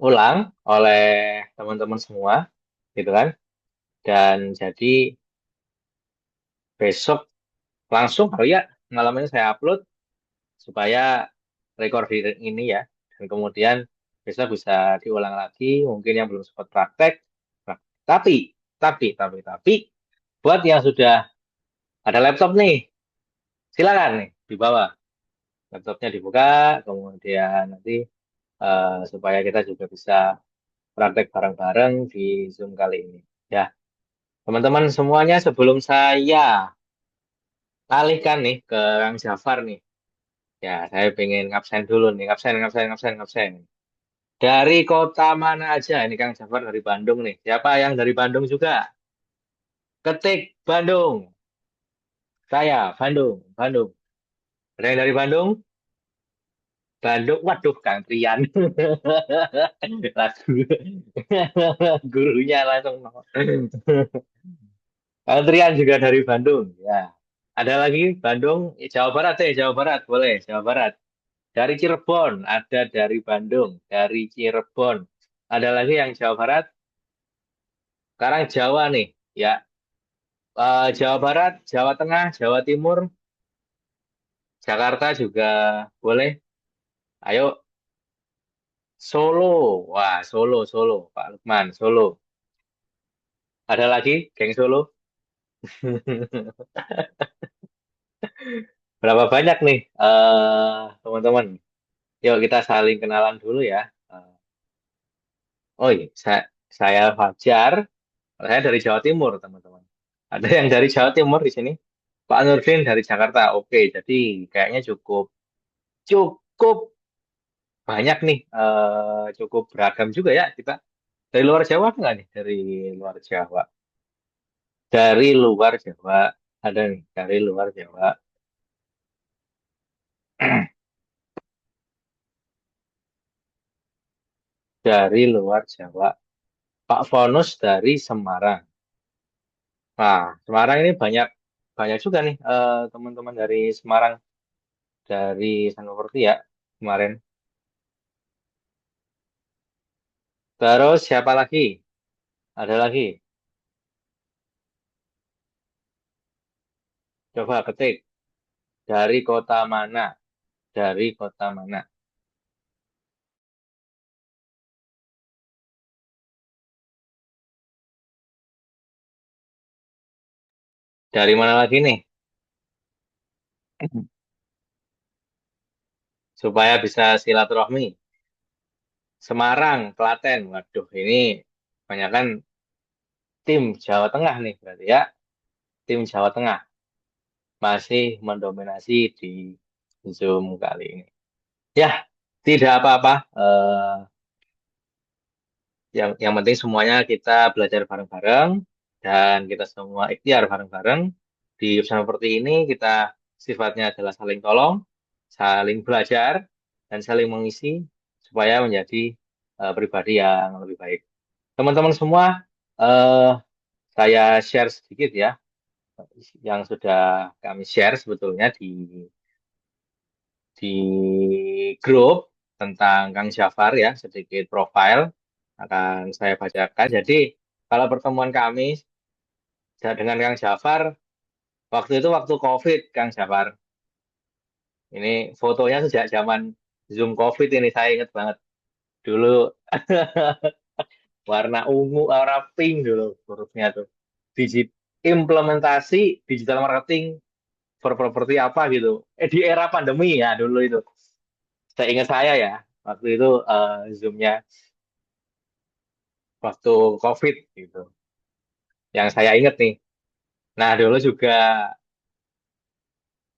ulang oleh teman-teman semua, gitu kan. Dan jadi besok langsung kali ya malam ini saya upload supaya recording ini ya. Dan kemudian besok bisa diulang lagi, mungkin yang belum sempat praktek. Nah, tapi, tapi, buat yang sudah ada laptop nih, silakan nih dibawa. Laptopnya dibuka, kemudian nanti supaya kita juga bisa praktek bareng-bareng di Zoom kali ini. Ya, teman-teman semuanya sebelum saya alihkan nih ke Kang Jafar nih. Ya, saya pengen ngabsen dulu nih, ngabsen, ngabsen, ngabsen, ngabsen. Dari kota mana aja? Ini Kang Jafar dari Bandung nih. Siapa yang dari Bandung juga? Ketik Bandung. Saya, Bandung, Bandung. Ada yang dari Bandung? Bandung, waduh, Kang Trian. Lagu. Gurunya langsung. Kang Trian juga dari Bandung. Ya. Ada lagi Bandung, Jawa Barat ya, Jawa Barat. Boleh, Jawa Barat. Dari Cirebon, ada dari Bandung, dari Cirebon. Ada lagi yang Jawa Barat. Sekarang Jawa nih, ya. Jawa Barat, Jawa Tengah, Jawa Timur, Jakarta juga boleh. Ayo, Solo. Wah, Solo, Solo. Pak Lukman, Solo. Ada lagi, geng Solo. Berapa banyak nih, teman-teman? Yuk kita saling kenalan dulu ya. Eh, oh iya, saya Fajar. Saya dari Jawa Timur, teman-teman. Ada yang dari Jawa Timur di sini. Pak Nurdin dari Jakarta. Oke, jadi kayaknya cukup cukup banyak nih, cukup beragam juga ya kita. Dari luar Jawa ada nggak nih? Dari luar Jawa. Dari luar Jawa ada nih. Dari luar Jawa. Dari luar Jawa. Pak Fonus dari Semarang. Nah, Semarang ini banyak banyak juga nih, teman-teman dari Semarang, dari Sanoworti ya kemarin. Terus siapa lagi? Ada lagi. Coba ketik. Dari kota mana? Dari kota mana? Dari mana lagi nih? Supaya bisa silaturahmi. Semarang, Klaten. Waduh, ini kebanyakan tim Jawa Tengah nih berarti ya. Tim Jawa Tengah masih mendominasi di Zoom kali ini. Ya, tidak apa-apa. Yang penting semuanya kita belajar bareng-bareng dan kita semua ikhtiar bareng-bareng. Di usaha seperti ini kita sifatnya adalah saling tolong, saling belajar, dan saling mengisi supaya menjadi pribadi yang lebih baik. Teman-teman semua, eh, saya share sedikit ya, yang sudah kami share sebetulnya di grup tentang Kang Jafar ya, sedikit profil akan saya bacakan. Jadi, kalau pertemuan kami dengan Kang Jafar, waktu itu waktu COVID, Kang Jafar. Ini fotonya sejak zaman Zoom COVID ini, saya ingat banget. Dulu warna ungu, warna pink dulu hurufnya tuh. Digit, implementasi digital marketing for properti apa gitu. Di era pandemi ya dulu itu. Saya ingat saya ya, waktu itu Zoom-nya waktu COVID gitu. Yang saya ingat nih. Nah, dulu juga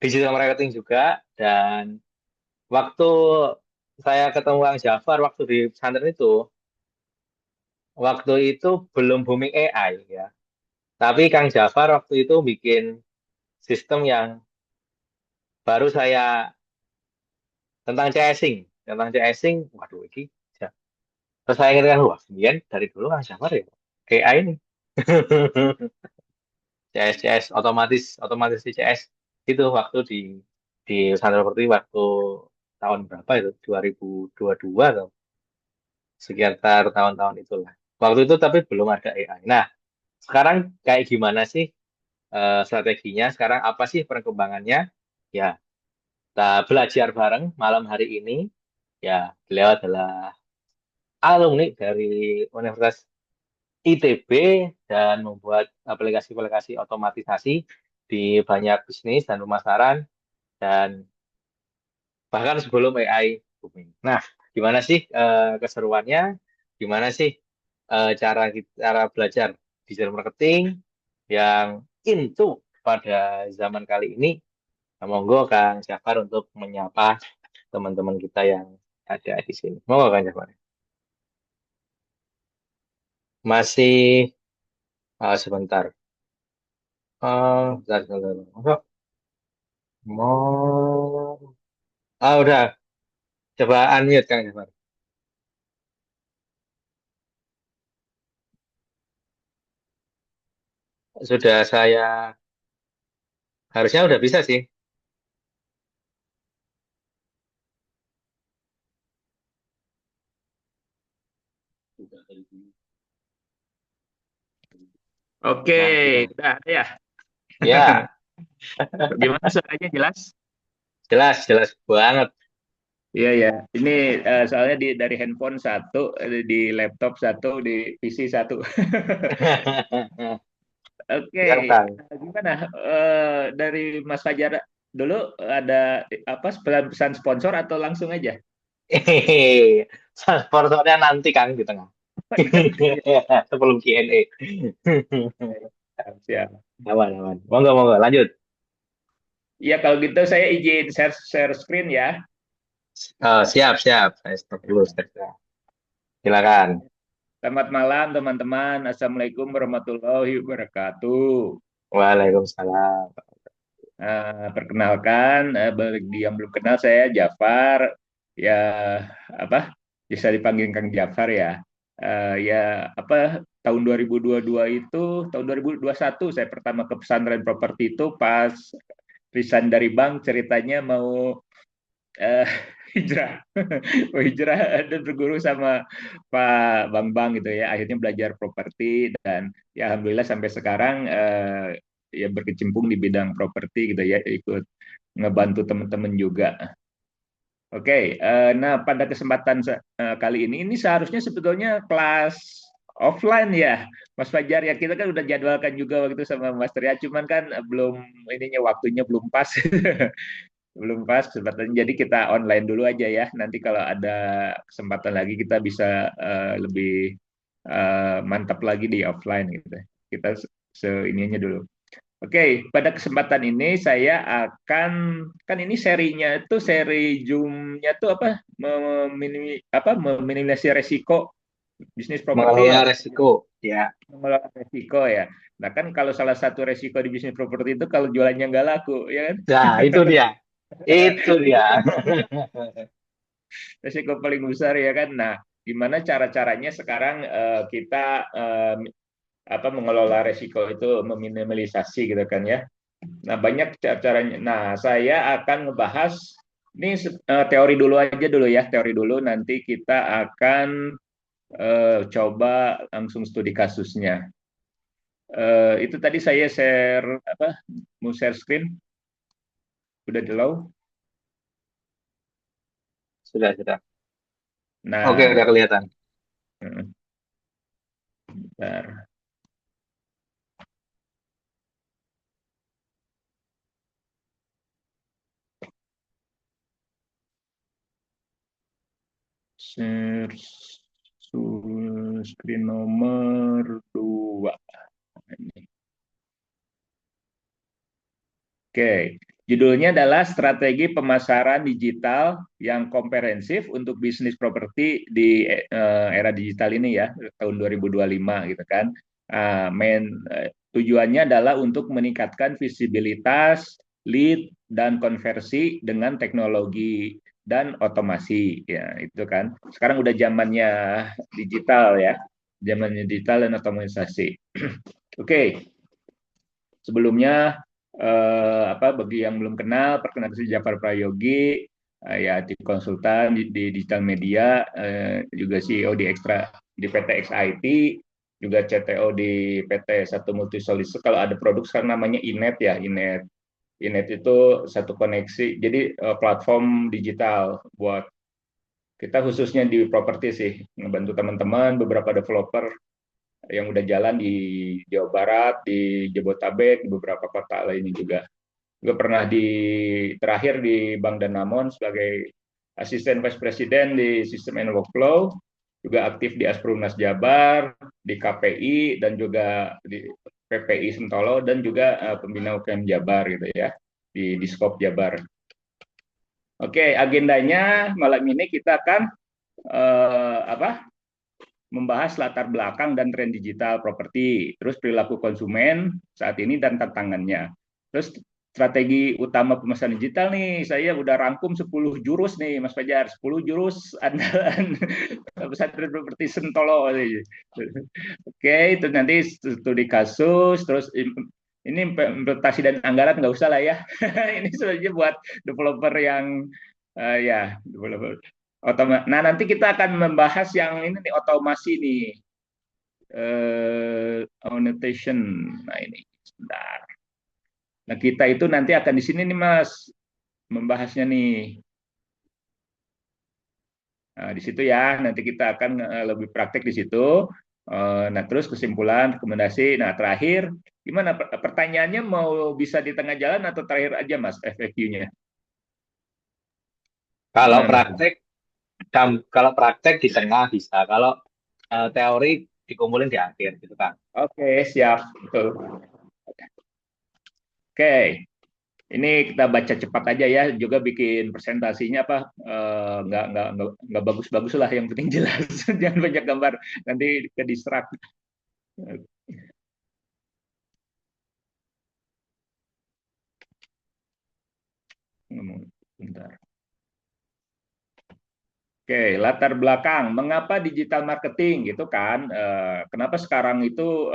digital marketing juga, dan waktu saya ketemu Kang Jafar waktu di pesantren itu, waktu itu belum booming AI ya. Tapi Kang Jafar waktu itu bikin sistem yang baru saya tentang CSing, tentang CSing, waduh ini. Ya. Terus saya ingat kan, wah, kemudian dari dulu Kang Jafar ya AI ini. CS otomatis otomatis di CS itu waktu di pesantren seperti waktu tahun berapa itu 2022 atau sekitar tahun-tahun itulah. Waktu itu tapi belum ada AI. Nah, sekarang kayak gimana sih strateginya? Sekarang apa sih perkembangannya? Ya, kita belajar bareng malam hari ini. Ya, beliau adalah alumni dari Universitas ITB dan membuat aplikasi-aplikasi otomatisasi di banyak bisnis dan pemasaran dan bahkan sebelum AI booming. Nah, gimana sih keseruannya? Gimana sih cara belajar digital marketing yang into pada zaman kali ini? Nah, monggo Kang Jafar untuk menyapa teman-teman kita yang ada di sini. Monggo Kang Jafar. Masih sebentar. Bentar, bentar, bentar. Masa mau udah coba unmute Kang Jafar. Sudah saya harusnya udah bisa sih. Oke, Nah, gitu. udah ada ya. Ya, Gimana suaranya jelas? jelas, jelas banget. Iya ya. Ini soalnya dari handphone satu, di laptop satu, di PC satu. Oke, Siap, Kang. gimana? Dari Mas Fajar dulu ada apa pesan sponsor atau langsung aja? Hehehe. Sponsornya nanti Kang di tengah. Sebelum Q&A. Siap, siap. Aman, aman. Monggo, monggo. Lanjut. Iya kalau gitu saya izin share screen ya. Siap, siap. Saya stop dulu. Silakan. Selamat malam teman-teman. Assalamualaikum warahmatullahi wabarakatuh. Waalaikumsalam. Perkenalkan, bagi yang belum kenal saya Jafar, ya apa bisa dipanggil Kang Jafar ya. Ya apa tahun 2022 itu, tahun 2021 saya pertama ke pesantren properti itu pas resign dari bank ceritanya mau eh, hijrah, mau hijrah dan berguru sama Pak Bang gitu ya. Akhirnya belajar properti dan ya alhamdulillah sampai sekarang ya berkecimpung di bidang properti gitu ya, ikut ngebantu teman-teman juga. Oke, nah pada kesempatan kali ini seharusnya sebetulnya kelas offline ya, Mas Fajar ya kita kan udah jadwalkan juga waktu itu sama Mas Tria, cuman kan belum ininya waktunya belum pas, belum pas kesempatan. Jadi kita online dulu aja ya. Nanti kalau ada kesempatan lagi kita bisa lebih mantap lagi di offline gitu. Kita seininya dulu. Oke, pada kesempatan ini saya akan kan ini serinya itu seri Zoom-nya tuh apa meminimalisasi resiko bisnis properti Mengelola ya, resiko. Ya. mengelola resiko ya. Nah kan kalau salah satu resiko di bisnis properti itu kalau jualannya nggak laku, ya kan? Nah, itu dia. Itu dia. Resiko paling besar ya kan. Nah, gimana cara-caranya sekarang kita mengelola resiko itu meminimalisasi gitu kan ya. Nah, banyak caranya. Nah, saya akan ngebahas ini teori dulu aja dulu ya, teori dulu nanti kita akan coba langsung studi kasusnya. Itu tadi saya share apa? Mau share screen? Udah dulu. Sudah, sudah. Oke, Nah, udah kelihatan. bentar. Share screen nomor 2. Oke, judulnya adalah strategi pemasaran digital yang komprehensif untuk bisnis properti di era digital ini ya, tahun 2025 gitu kan. Tujuannya adalah untuk meningkatkan visibilitas, lead, dan konversi dengan teknologi dan otomasi ya itu kan. Sekarang udah zamannya digital ya, zamannya digital dan otomatisasi. Oke, sebelumnya bagi yang belum kenal, perkenalkan saya Jafar Prayogi. ya di konsultan di digital media, juga CEO di Extra di PT XIT, juga CTO di PT Satu Multisolid. Kalau ada produk sekarang namanya Inet ya, Inet. Inet itu satu koneksi, jadi platform digital buat kita khususnya di properti sih, ngebantu teman-teman beberapa developer yang udah jalan di Jawa Barat, di Jabotabek, di beberapa kota lainnya juga. Juga pernah terakhir di Bank Danamon sebagai asisten vice president di System and Workflow, juga aktif di Asperumnas Jabar, di KPI dan juga di PPI Sentolo dan juga pembina UKM Jabar gitu ya di Diskop Jabar. Oke, agendanya malam ini kita akan membahas latar belakang dan tren digital properti, terus perilaku konsumen saat ini dan tantangannya. Terus strategi utama pemesanan digital nih, saya udah rangkum 10 jurus nih Mas Fajar, 10 jurus andalan pesantren properti Sentolo. Oke, itu nanti studi kasus, terus ini implementasi dan anggaran nggak usah lah ya. Ini sebenarnya buat developer yang ya developer. Nah, nanti kita akan membahas yang ini nih, otomasi nih, annotation. Nah, ini sebentar. Nah, kita itu nanti akan di sini nih, Mas, membahasnya nih. Nah, di situ ya, nanti kita akan lebih praktek di situ. Nah, terus kesimpulan, rekomendasi. Nah, terakhir, gimana pertanyaannya mau bisa di tengah jalan atau terakhir aja, Mas, FAQ-nya? Kalau Gimana, Mas? praktek, kalau praktek di tengah bisa. Kalau teori dikumpulin di akhir gitu kan. Oke, siap. Betul. Oke. Ini kita baca cepat aja ya, juga bikin presentasinya apa nggak bagus-bagus lah, yang penting jelas, jangan banyak gambar, nanti ke distract. Bentar. Oke, latar belakang mengapa digital marketing gitu kan? Kenapa sekarang itu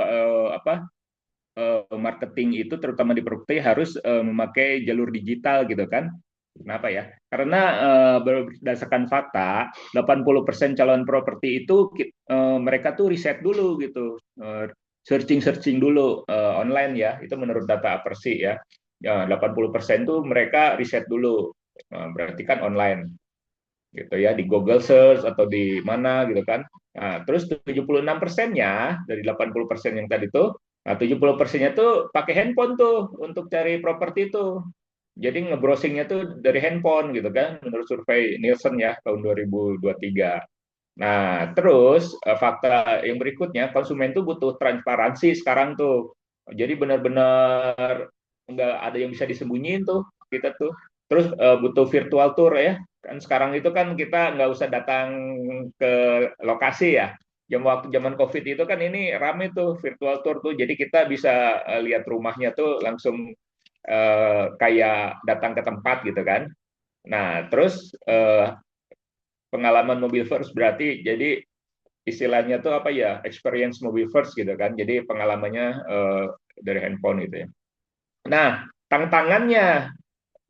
marketing itu terutama di properti harus memakai jalur digital gitu kan? Kenapa ya? Karena berdasarkan fakta, 80% calon properti itu mereka tuh riset dulu gitu. Searching-searching dulu online ya. Itu menurut data Apersi ya. Ya, 80% tuh mereka riset dulu. Berarti kan online gitu ya, di Google Search atau di mana gitu kan. Nah, terus 76%-nya dari 80% yang tadi tuh, nah 70%-nya tuh pakai handphone tuh untuk cari properti tuh. Jadi ngebrowsingnya tuh dari handphone gitu kan, menurut survei Nielsen ya tahun 2023. Nah, terus fakta yang berikutnya, konsumen tuh butuh transparansi sekarang tuh. Jadi benar-benar nggak ada yang bisa disembunyiin tuh kita tuh. Terus butuh virtual tour ya. Kan sekarang itu kan kita nggak usah datang ke lokasi ya. Waktu zaman COVID itu kan ini rame tuh virtual tour tuh. Jadi kita bisa lihat rumahnya tuh langsung kayak datang ke tempat gitu kan. Nah, terus pengalaman mobil first berarti jadi istilahnya tuh apa ya, experience mobil first gitu kan. Jadi pengalamannya dari handphone gitu ya. Nah, tantangannya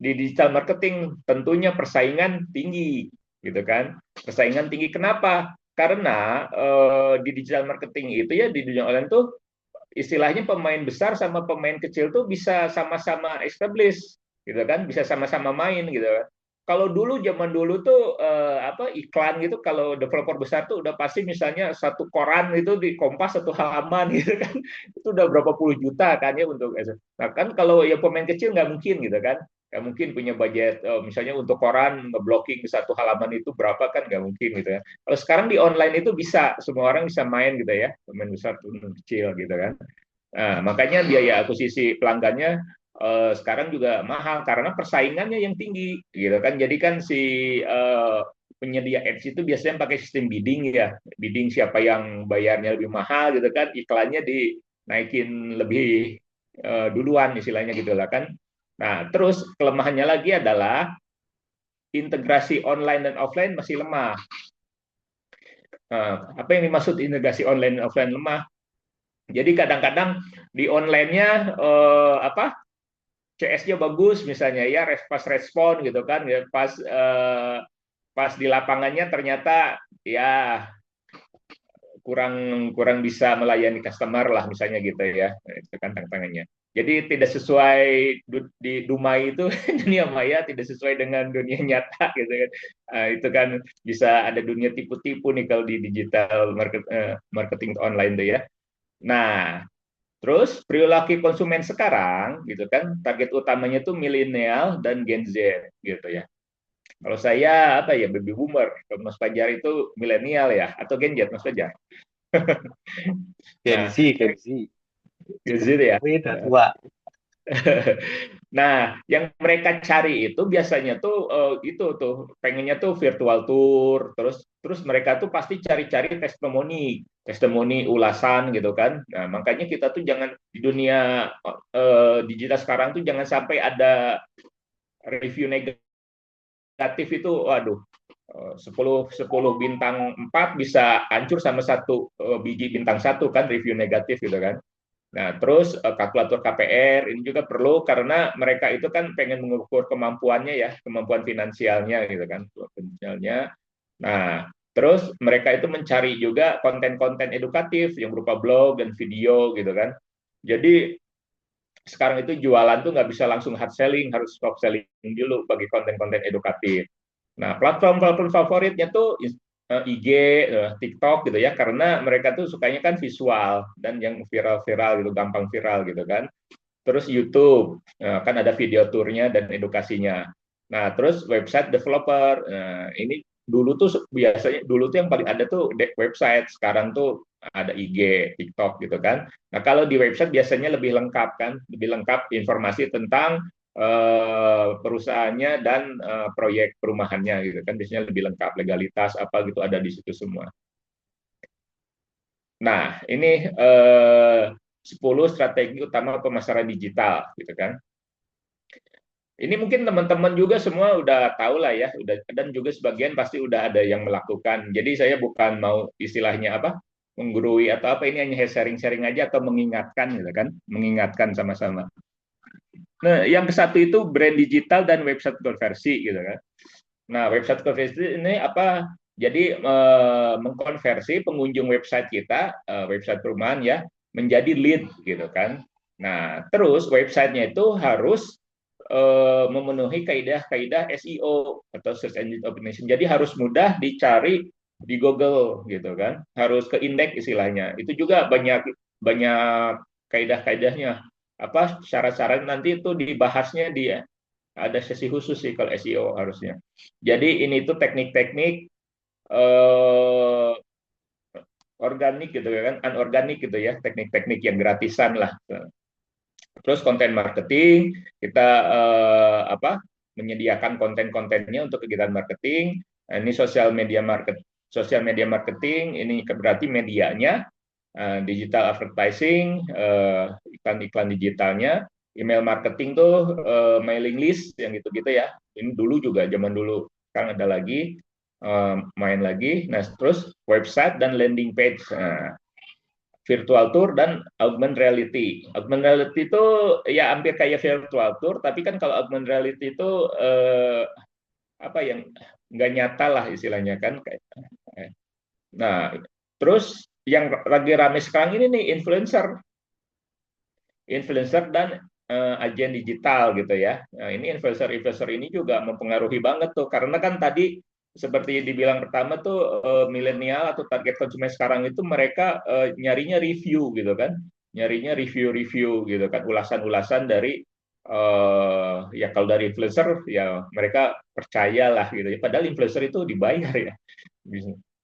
di digital marketing tentunya persaingan tinggi gitu kan. Persaingan tinggi kenapa? Karena di digital marketing itu ya, di dunia online tuh istilahnya pemain besar sama pemain kecil tuh bisa sama-sama establish gitu kan, bisa sama-sama main gitu kan. Kalau dulu zaman dulu tuh iklan gitu, kalau developer besar tuh udah pasti misalnya satu koran itu di Kompas satu halaman gitu kan, itu udah berapa puluh juta kan ya untuk. Nah kan kalau ya pemain kecil nggak mungkin gitu kan, nggak mungkin punya budget misalnya untuk koran ngeblocking satu halaman itu berapa, kan nggak mungkin gitu ya. Kalau sekarang di online itu bisa, semua orang bisa main gitu ya, pemain besar pun kecil gitu kan. Nah, makanya biaya akuisisi pelanggannya sekarang juga mahal karena persaingannya yang tinggi gitu kan. Jadi kan si penyedia ads itu biasanya pakai sistem bidding ya. Bidding siapa yang bayarnya lebih mahal gitu kan, iklannya dinaikin lebih duluan istilahnya gitu lah kan. Nah, terus kelemahannya lagi adalah integrasi online dan offline masih lemah. Nah, apa yang dimaksud integrasi online dan offline lemah? Jadi kadang-kadang di online-nya CS-nya bagus misalnya ya, pas respon gitu kan ya, pas di lapangannya ternyata ya kurang kurang bisa melayani customer lah misalnya gitu ya, itu kan tantangannya. Jadi tidak sesuai di Dumai itu dunia maya tidak sesuai dengan dunia nyata gitu kan. Itu kan bisa ada dunia tipu-tipu nih kalau di digital marketing online tuh ya. Nah, terus perilaku konsumen sekarang gitu kan, target utamanya tuh milenial dan Gen Z gitu ya. Kalau saya apa ya, baby boomer. Kalau Mas Fajar itu milenial ya atau Gen Z Mas Fajar? Gen Nah, Z, Gen Z. Gen Z ya. Wih, udah tua. Nah, yang mereka cari itu biasanya tuh itu tuh pengennya tuh virtual tour, terus mereka tuh pasti cari-cari testimoni, testimoni ulasan gitu kan. Nah, makanya kita tuh jangan di dunia digital sekarang tuh jangan sampai ada review negatif itu, waduh, 10 bintang 4 bisa hancur sama satu biji bintang satu kan review negatif gitu kan. Nah, terus kalkulator KPR ini juga perlu karena mereka itu kan pengen mengukur kemampuannya ya, kemampuan finansialnya gitu kan, finansialnya. Nah, terus mereka itu mencari juga konten-konten edukatif yang berupa blog dan video gitu kan. Jadi sekarang itu jualan tuh nggak bisa langsung hard selling, harus soft selling dulu bagi konten-konten edukatif. Nah, platform-platform favoritnya tuh IG, TikTok gitu ya, karena mereka tuh sukanya kan visual dan yang viral-viral gitu, gampang viral gitu kan. Terus YouTube, kan ada video turnya dan edukasinya. Nah, terus website developer. Nah, ini dulu tuh biasanya dulu tuh yang paling ada tuh website, sekarang tuh ada IG, TikTok gitu kan. Nah, kalau di website biasanya lebih lengkap kan, lebih lengkap informasi tentang perusahaannya dan proyek perumahannya gitu kan, biasanya lebih lengkap, legalitas apa gitu ada di situ semua. Nah, ini 10 strategi utama pemasaran digital gitu kan. Ini mungkin teman-teman juga semua udah tahu lah ya, udah, dan juga sebagian pasti udah ada yang melakukan. Jadi saya bukan mau istilahnya apa, menggurui atau apa, ini hanya sharing-sharing aja atau mengingatkan gitu kan, mengingatkan sama-sama. Nah, yang ke satu itu brand digital dan website konversi gitu kan. Nah, website konversi ini apa? Jadi mengkonversi pengunjung website kita, website perumahan ya, menjadi lead gitu kan. Nah, terus websitenya itu harus memenuhi kaidah-kaidah SEO atau search engine optimization. Jadi harus mudah dicari di Google gitu kan. Harus ke indeks istilahnya. Itu juga banyak banyak kaidah-kaidahnya. Apa syarat-syarat nanti itu dibahasnya di ada sesi khusus sih kalau SEO harusnya. Jadi ini tuh teknik-teknik eh, organik gitu kan, anorganik gitu ya, teknik-teknik yang gratisan lah. Terus konten marketing, kita menyediakan konten-kontennya untuk kegiatan marketing. Nah, ini sosial media marketing, ini berarti medianya, digital advertising, iklan-iklan digitalnya, email marketing tuh mailing list yang gitu-gitu ya. Ini dulu juga zaman dulu, sekarang ada lagi main lagi. Nah, terus website dan landing page. Nah, virtual tour dan augmented reality. Augmented reality itu ya hampir kayak virtual tour, tapi kan kalau augmented reality itu apa yang nggak nyata lah istilahnya kan. Nah, terus yang lagi rame sekarang ini nih influencer dan agen digital gitu ya. Nah, ini influencer ini juga mempengaruhi banget tuh karena kan tadi seperti dibilang pertama tuh milenial atau target konsumen sekarang itu mereka nyarinya review gitu kan. Nyarinya review-review gitu kan, ulasan-ulasan dari ya kalau dari influencer ya mereka percayalah gitu ya. Padahal influencer itu dibayar ya.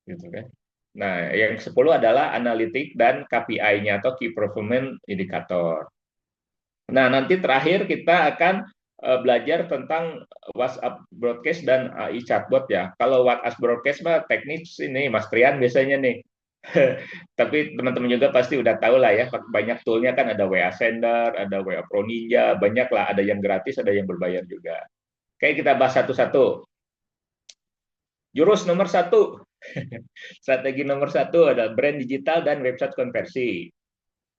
Gitu kan. Nah, yang 10 adalah analitik dan KPI-nya atau Key Performance Indicator. Nah, nanti terakhir kita akan belajar tentang WhatsApp broadcast dan AI chatbot ya. Kalau WhatsApp broadcast mah teknis ini Mas Trian biasanya nih. Tapi teman-teman juga pasti udah tahu lah ya, banyak toolnya kan ada WA Sender, ada WA Pro Ninja, banyak lah, ada yang gratis, ada yang berbayar juga. Oke, kita bahas satu-satu. Jurus nomor satu, strategi nomor satu adalah brand digital dan website konversi.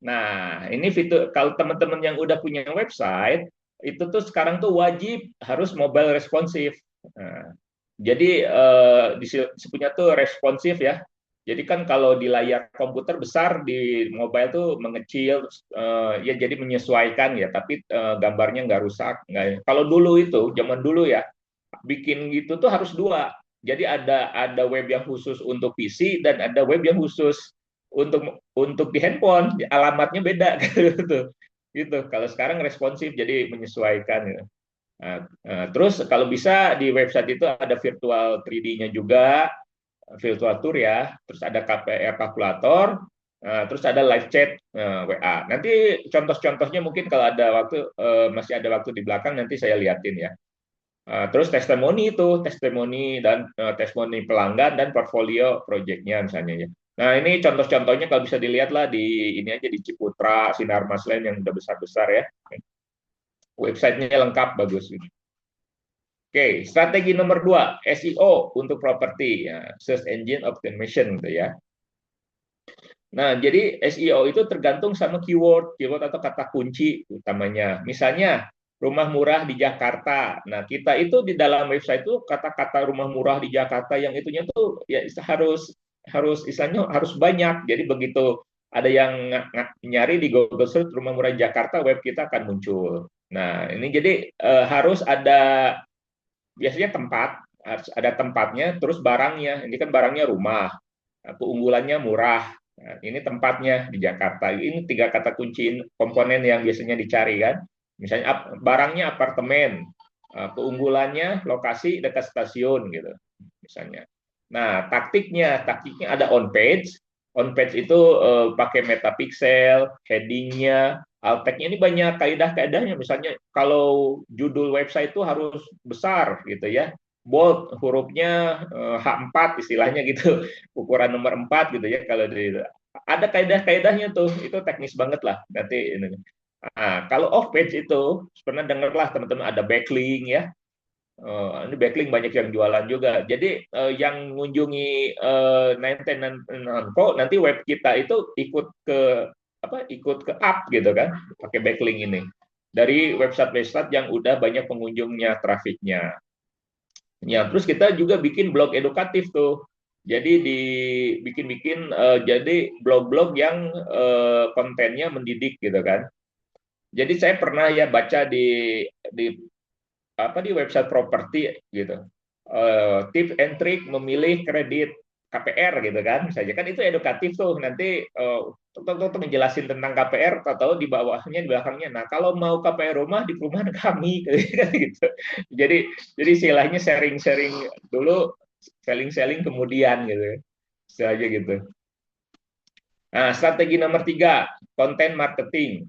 Nah, ini fitur kalau teman-teman yang udah punya website, itu tuh sekarang tuh wajib harus mobile responsif. Nah, jadi disebutnya tuh responsif ya. Jadi kan kalau di layar komputer besar, di mobile tuh mengecil, ya jadi menyesuaikan ya. Tapi gambarnya nggak rusak. Nggak. Kalau dulu itu, zaman dulu ya, bikin gitu tuh harus dua. Jadi ada web yang khusus untuk PC dan ada web yang khusus untuk di handphone. Alamatnya beda gitu. Gitu. Kalau sekarang responsif, jadi menyesuaikan. Ya. Terus kalau bisa di website itu ada virtual 3D-nya juga, virtual tour ya, terus ada KPR kalkulator, terus ada live chat WA. Nanti contoh-contohnya mungkin kalau ada waktu, masih ada waktu di belakang nanti saya liatin ya. Terus testimoni itu, testimoni dan testimoni pelanggan dan portfolio proyeknya misalnya ya. Nah ini contoh-contohnya kalau bisa dilihat lah di ini aja di Ciputra, Sinar Maslen yang udah besar-besar ya. Websitenya lengkap bagus. Oke, strategi nomor 2, SEO untuk properti, ya, Search Engine Optimization gitu ya. Nah, jadi SEO itu tergantung sama keyword atau kata kunci utamanya. Misalnya, rumah murah di Jakarta. Nah, kita itu di dalam website itu kata-kata rumah murah di Jakarta yang itunya tuh ya harus harus istilahnya harus banyak. Jadi begitu ada yang nyari di Google Search rumah murah di Jakarta, web kita akan muncul. Nah, ini jadi harus ada biasanya tempat, harus ada tempatnya, terus barangnya. Ini kan barangnya rumah, keunggulannya murah. Nah, ini tempatnya di Jakarta. Ini tiga kata kunci komponen yang biasanya dicari kan. Misalnya barangnya apartemen, keunggulannya lokasi dekat stasiun gitu, misalnya. Nah, taktiknya ada on page. On page itu pakai metapixel, headingnya, alt tag-nya ini banyak kaidah-kaidahnya. Misalnya kalau judul website itu harus besar gitu ya, bold hurufnya H4 istilahnya gitu, ukuran nomor 4 gitu ya. Kalau ada kaidah-kaidahnya tuh, itu teknis banget lah nanti. Nah, kalau off page itu pernah dengar lah teman-teman ada backlink ya. Ini backlink banyak yang jualan juga. Jadi yang mengunjungi 99 kok nanti web kita itu ikut ke apa? Ikut ke up gitu kan, pakai backlink ini dari website-website yang udah banyak pengunjungnya, trafiknya. Ya, terus kita juga bikin blog edukatif tuh. Jadi dibikin-bikin jadi blog-blog yang kontennya mendidik gitu kan. Jadi saya pernah ya baca di di website properti gitu. Tips and trick memilih kredit KPR gitu kan, misalnya kan itu edukatif tuh nanti untuk menjelasin tentang KPR atau di bawahnya di belakangnya. Nah kalau mau KPR rumah di perumahan kami gitu. Jadi istilahnya sharing-sharing dulu, selling-selling kemudian gitu, aja gitu. Nah strategi nomor 3, konten marketing.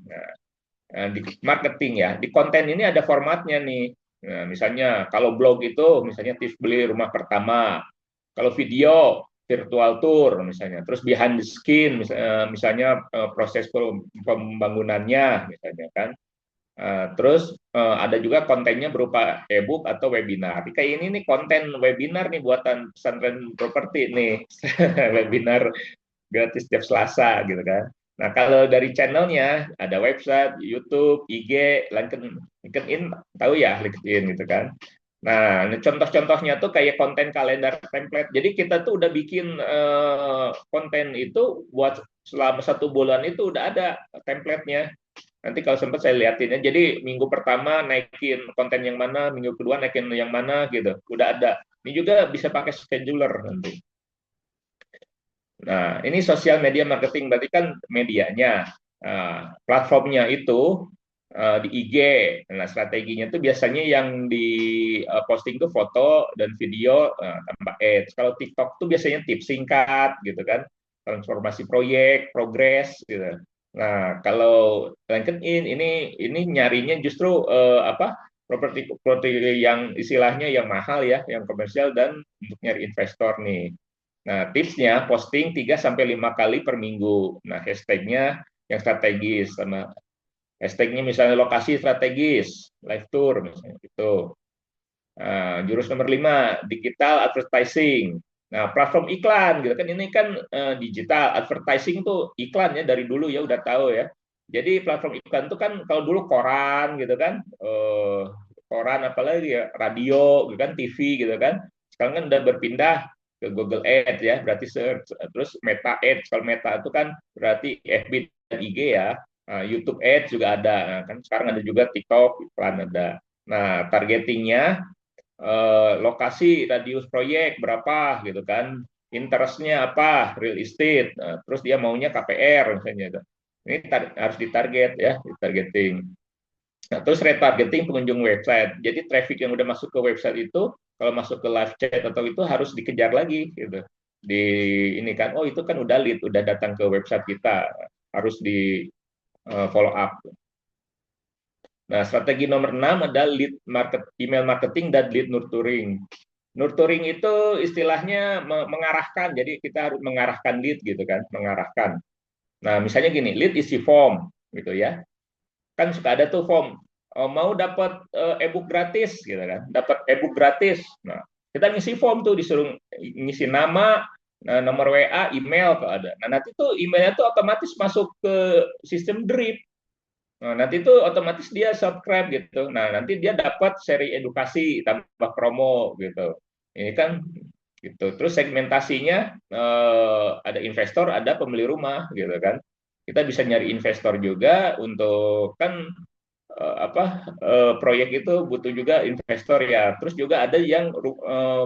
Di marketing ya, di konten ini ada formatnya nih. Nah, misalnya kalau blog itu misalnya tips beli rumah pertama, kalau video virtual tour misalnya, terus behind the skin misalnya proses pembangunannya misalnya kan. Terus ada juga kontennya berupa ebook atau webinar. Kayak ini nih konten webinar nih buatan pesantren properti nih, webinar gratis setiap Selasa gitu kan. Nah, kalau dari channelnya ada website, YouTube, IG, LinkedIn, tahu ya LinkedIn gitu kan. Nah, contoh-contohnya tuh kayak konten kalender template. Jadi kita tuh udah bikin konten itu buat selama 1 bulan itu udah ada template-nya. Nanti kalau sempat saya liatin ya. Jadi minggu pertama naikin konten yang mana, minggu kedua naikin yang mana gitu. Udah ada. Ini juga bisa pakai scheduler nanti. Nah, ini sosial media marketing berarti kan medianya. Platformnya itu di IG. Nah, strateginya itu biasanya yang di posting itu foto dan video tanpa ads. Kalau TikTok tuh biasanya tips singkat gitu kan, transformasi proyek, progres gitu. Nah, kalau LinkedIn ini nyarinya justru properti yang istilahnya yang mahal ya, yang komersial dan untuk nyari investor nih. Nah, tipsnya posting 3 sampai 5 kali per minggu. Nah, hashtagnya yang strategis sama hashtagnya misalnya lokasi strategis, live tour misalnya gitu. Nah, jurus nomor 5, digital advertising. Nah, platform iklan gitu kan ini kan digital advertising tuh iklan ya dari dulu ya udah tahu ya. Jadi platform iklan itu kan kalau dulu koran gitu kan, koran apalagi ya, radio gitu kan, TV gitu kan. Sekarang kan udah berpindah ke Google Ads ya, berarti search. Terus Meta Ads, kalau Meta itu kan berarti FB dan IG ya. Nah, YouTube Ads juga ada. Nah, kan sekarang ada juga TikTok iklan ada. Nah, targetingnya lokasi radius proyek berapa gitu kan, interestnya apa, real estate. Nah, terus dia maunya KPR misalnya. Ini harus ditarget ya, ditargeting. Nah, terus retargeting pengunjung website. Jadi traffic yang udah masuk ke website itu, kalau masuk ke live chat atau itu harus dikejar lagi gitu. Di ini kan, oh itu kan udah lead, udah datang ke website kita, harus di follow up. Nah, strategi nomor 6 adalah lead market, email marketing dan lead nurturing. Nurturing itu istilahnya mengarahkan, jadi kita harus mengarahkan lead gitu kan, mengarahkan. Nah, misalnya gini, lead isi form gitu ya. Kan suka ada tuh form, mau dapat e-book gratis gitu kan, dapat e-book gratis. Nah, kita ngisi form tuh, disuruh ngisi nama, nomor WA, email kalau ada. Nah, nanti tuh emailnya tuh otomatis masuk ke sistem drip. Nah, nanti itu otomatis dia subscribe gitu. Nah, nanti dia dapat seri edukasi tambah promo gitu. Ini kan gitu. Terus segmentasinya ada investor, ada pembeli rumah gitu kan. Kita bisa nyari investor juga untuk kan proyek itu butuh juga investor ya. Terus juga ada yang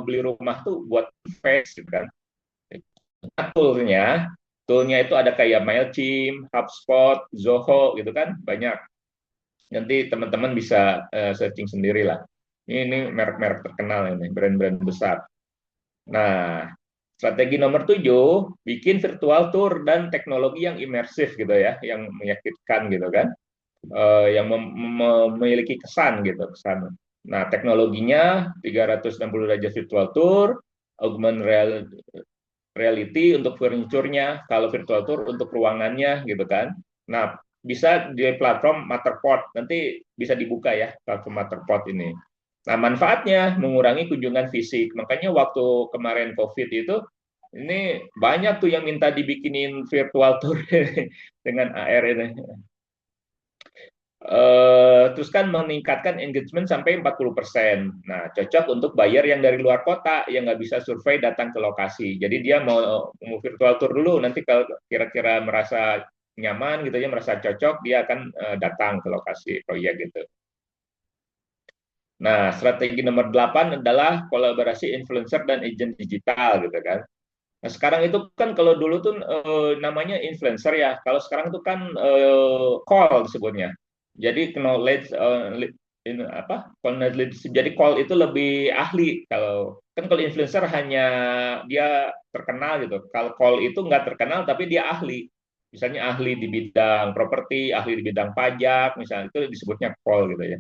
beli rumah tuh buat invest gitu kan. Nah, toolnya itu ada kayak Mailchimp, HubSpot, Zoho gitu kan, banyak. Nanti teman-teman bisa searching sendiri lah. Ini merek-merek terkenal ini, brand-brand besar. Nah, strategi nomor 7, bikin virtual tour dan teknologi yang imersif gitu ya, yang menyakitkan gitu kan, yang memiliki kesan gitu, kesan. Nah, teknologinya 360 derajat virtual tour, augmented reality untuk furniturnya, kalau virtual tour untuk ruangannya gitu kan. Nah, bisa di platform Matterport, nanti bisa dibuka ya platform Matterport ini. Nah, manfaatnya mengurangi kunjungan fisik. Makanya waktu kemarin COVID itu, ini banyak tuh yang minta dibikinin virtual tour dengan AR ini. Terus kan meningkatkan engagement sampai 40%. Nah, cocok untuk buyer yang dari luar kota yang nggak bisa survei datang ke lokasi. Jadi dia mau virtual tour dulu, nanti kalau kira-kira merasa nyaman gitu ya, merasa cocok, dia akan datang ke lokasi proyek gitu. Nah, strategi nomor 8 adalah kolaborasi influencer dan agent digital gitu kan. Nah, sekarang itu kan kalau dulu tuh namanya influencer ya. Kalau sekarang itu kan call disebutnya. Jadi knowledge apa? Knowledge, jadi call itu lebih ahli. Kalau influencer hanya dia terkenal gitu. Kalau call itu nggak terkenal tapi dia ahli. Misalnya ahli di bidang properti, ahli di bidang pajak, misalnya itu disebutnya call gitu ya.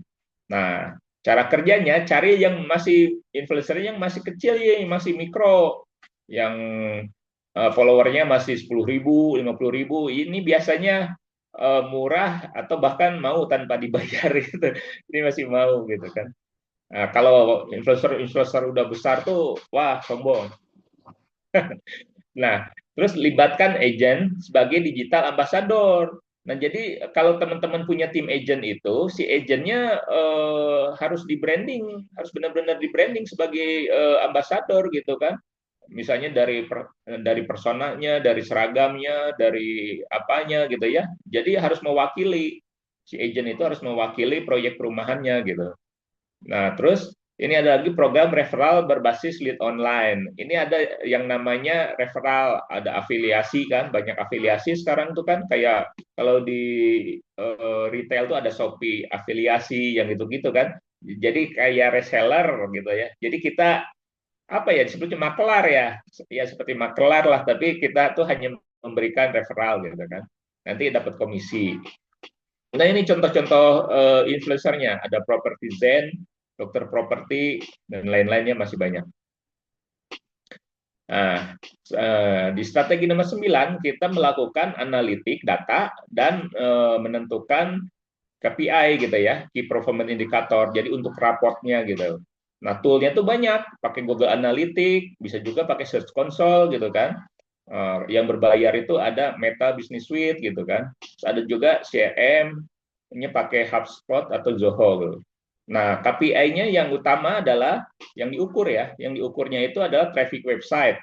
Nah, cara kerjanya cari yang masih influencer yang masih kecil ya, yang masih mikro, yang followernya masih 10.000, 50.000, ini biasanya murah atau bahkan mau tanpa dibayar gitu. Ini masih mau gitu kan. Nah, kalau influencer udah besar tuh, wah sombong. Nah, terus libatkan agent sebagai digital ambassador. Nah, jadi kalau teman-teman punya tim agent itu, si agentnya harus di branding, harus benar-benar di branding sebagai ambassador gitu kan. Misalnya dari personanya, dari seragamnya, dari apanya gitu ya. Jadi harus mewakili, si agent itu harus mewakili proyek perumahannya gitu. Nah, terus ini ada lagi program referral berbasis lead online. Ini ada yang namanya referral, ada afiliasi kan, banyak afiliasi sekarang tuh kan, kayak kalau di retail tuh ada Shopee afiliasi yang gitu-gitu kan. Jadi kayak reseller gitu ya. Jadi kita apa ya disebutnya makelar ya, ya seperti makelar lah, tapi kita tuh hanya memberikan referral gitu kan. Nanti dapat komisi. Nah, ini contoh-contoh influencernya, ada Property Zen, Dokter Properti, dan lain-lainnya masih banyak. Nah, di strategi nomor 9, kita melakukan analitik data dan menentukan KPI gitu ya, Key Performance Indicator, jadi untuk raportnya gitu. Nah, toolnya tuh banyak, pakai Google Analytics, bisa juga pakai Search Console gitu kan. Yang berbayar itu ada Meta Business Suite gitu kan. Terus ada juga CRM, ini pakai HubSpot atau Zoho gitu. Nah, KPI-nya yang utama adalah yang diukur ya, yang diukurnya itu adalah traffic website,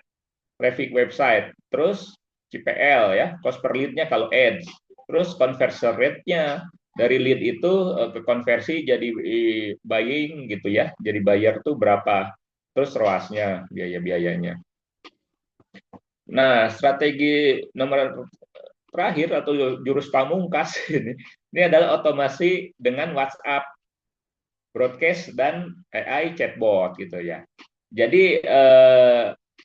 terus CPL ya, cost per lead-nya kalau ads, terus conversion rate-nya dari lead itu ke konversi jadi buying gitu ya, jadi buyer tuh berapa, terus ROAS-nya, biaya-biayanya. Nah, strategi nomor terakhir atau jurus pamungkas ini adalah otomasi dengan WhatsApp, broadcast dan AI chatbot gitu ya. Jadi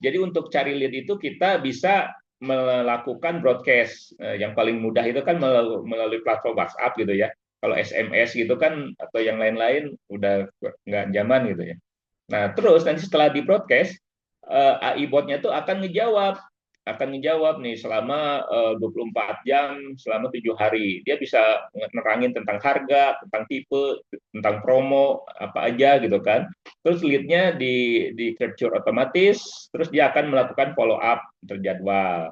jadi untuk cari lead itu kita bisa melakukan broadcast. Yang paling mudah itu kan melalui platform WhatsApp gitu ya. Kalau SMS gitu kan atau yang lain-lain udah nggak zaman gitu ya. Nah, terus nanti setelah di broadcast, AI botnya tuh akan ngejawab nih selama 24 jam, selama 7 hari. Dia bisa nerangin tentang harga, tentang tipe, tentang promo, apa aja gitu kan. Terus lead-nya di capture otomatis, terus dia akan melakukan follow up terjadwal.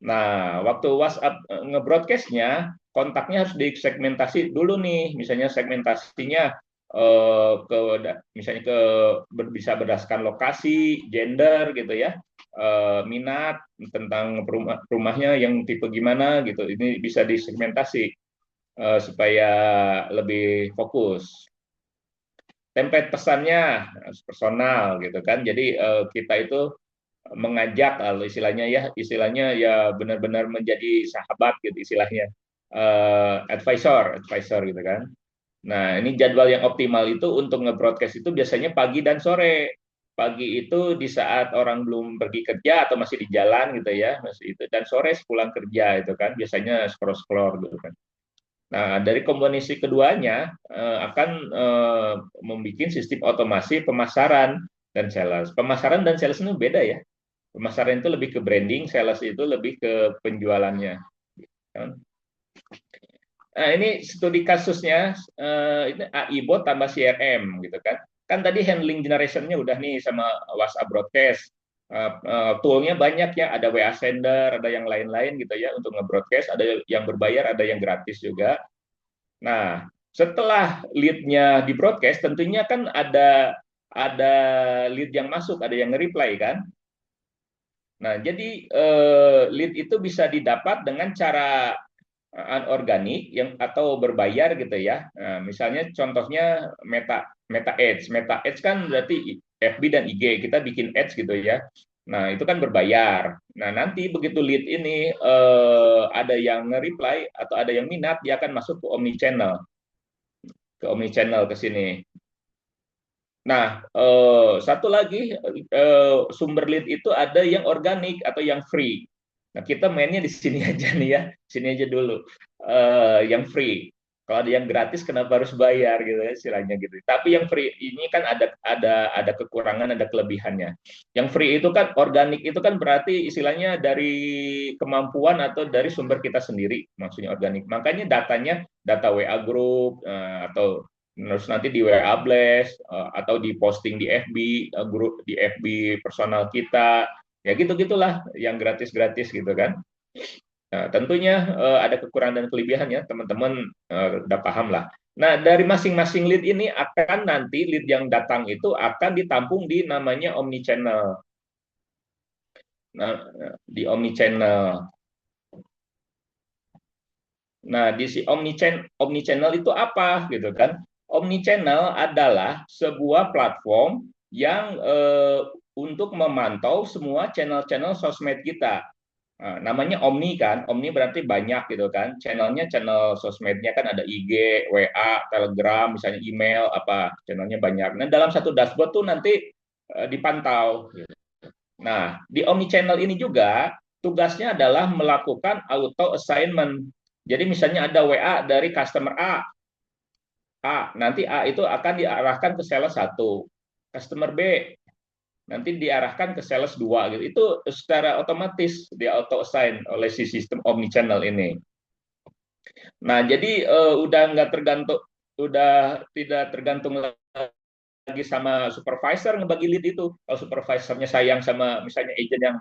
Nah, waktu WhatsApp nge-broadcast-nya, kontaknya harus disegmentasi dulu nih. Misalnya segmentasinya ke misalnya bisa berdasarkan lokasi, gender gitu ya, minat tentang rumahnya yang tipe gimana gitu. Ini bisa disegmentasi supaya lebih fokus. Template pesannya harus personal gitu kan. Jadi kita itu mengajak kalau istilahnya ya benar-benar menjadi sahabat gitu istilahnya, advisor gitu kan. Nah, ini jadwal yang optimal itu untuk nge-broadcast itu biasanya pagi dan sore. Pagi itu di saat orang belum pergi kerja atau masih di jalan gitu ya, masih itu, dan sore sepulang kerja itu kan biasanya scroll-scroll gitu kan. Nah, dari kombinasi keduanya akan membuat sistem otomasi pemasaran dan sales. Pemasaran dan sales ini beda ya. Pemasaran itu lebih ke branding, sales itu lebih ke penjualannya. Nah, ini studi kasusnya, ini AI bot tambah CRM gitu kan. Kan tadi handling generation-nya udah nih sama WhatsApp broadcast. Tool-nya banyak ya, ada WA Sender, ada yang lain-lain gitu ya untuk nge-broadcast, ada yang berbayar, ada yang gratis juga. Nah, setelah lead-nya di broadcast, tentunya kan ada lead yang masuk, ada yang nge-reply kan. Nah, jadi lead itu bisa didapat dengan cara anorganik yang atau berbayar gitu ya. Nah, misalnya contohnya Meta Ads. Meta Ads kan berarti FB dan IG. Kita bikin ads gitu ya. Nah, itu kan berbayar. Nah, nanti begitu lead ini ada yang nge-reply atau ada yang minat, dia akan masuk ke omni channel ke sini. Nah, satu lagi sumber lead itu ada yang organik atau yang free. Nah, kita mainnya di sini aja nih ya, sini aja dulu. Yang free. Kalau ada yang gratis, kenapa harus bayar gitu ya, istilahnya gitu. Tapi yang free ini kan ada kekurangan, ada kelebihannya. Yang free itu kan organik itu kan berarti istilahnya dari kemampuan atau dari sumber kita sendiri, maksudnya organik. Makanya datanya data WA group atau terus nanti di WA Blast atau di posting di FB grup di FB personal kita ya gitu-gitulah yang gratis-gratis gitu kan. Nah, tentunya ada kekurangan dan kelebihan ya teman-teman udah paham lah. Nah, dari masing-masing lead ini akan nanti lead yang datang itu akan ditampung di namanya omnichannel. Nah, di omnichannel. Nah, di si omnichannel itu apa gitu kan? Omnichannel adalah sebuah platform yang untuk memantau semua channel-channel sosmed kita. Nah, namanya Omni kan, Omni berarti banyak gitu kan. Channelnya channel sosmednya kan ada IG, WA, Telegram, misalnya email, apa channelnya banyak. Nah, dalam satu dashboard tuh nanti dipantau. Nah, di Omni Channel ini juga tugasnya adalah melakukan auto assignment. Jadi misalnya ada WA dari customer nanti A itu akan diarahkan ke sales 1, customer B nanti diarahkan ke sales 2 gitu. Itu secara otomatis di auto assign oleh si sistem Omni Channel ini. Nah, jadi udah nggak tergantung, udah tidak tergantung lagi sama supervisor ngebagi lead itu. Kalau supervisornya sayang sama misalnya agent yang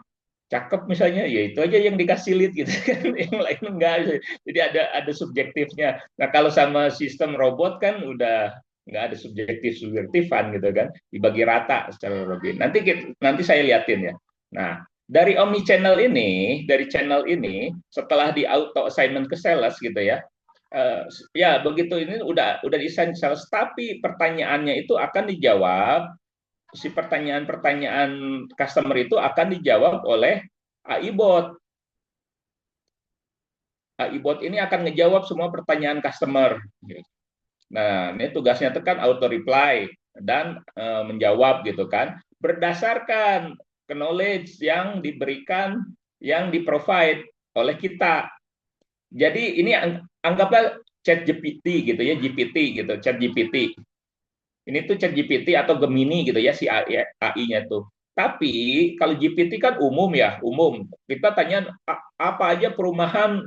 cakep misalnya, ya itu aja yang dikasih lead gitu kan, yang lain enggak. Jadi ada subjektifnya. Nah kalau sama sistem robot kan udah nggak ada subjektifan gitu kan, dibagi rata secara login. Nanti saya liatin ya. Nah dari omni channel ini setelah di auto assignment ke sales gitu ya, ya begitu ini udah desain sales, tapi pertanyaannya itu akan dijawab, si pertanyaan-pertanyaan customer itu akan dijawab oleh AI bot. AI bot ini akan ngejawab semua pertanyaan customer. Nah, ini tugasnya itu kan auto reply dan menjawab gitu kan, berdasarkan knowledge yang diberikan, yang di-provide oleh kita. Jadi ini anggaplah chat GPT gitu ya, GPT gitu, chat GPT. Ini tuh chat GPT atau Gemini gitu ya, si AI-nya tuh. Tapi kalau GPT kan umum ya, umum. Kita tanya apa aja perumahan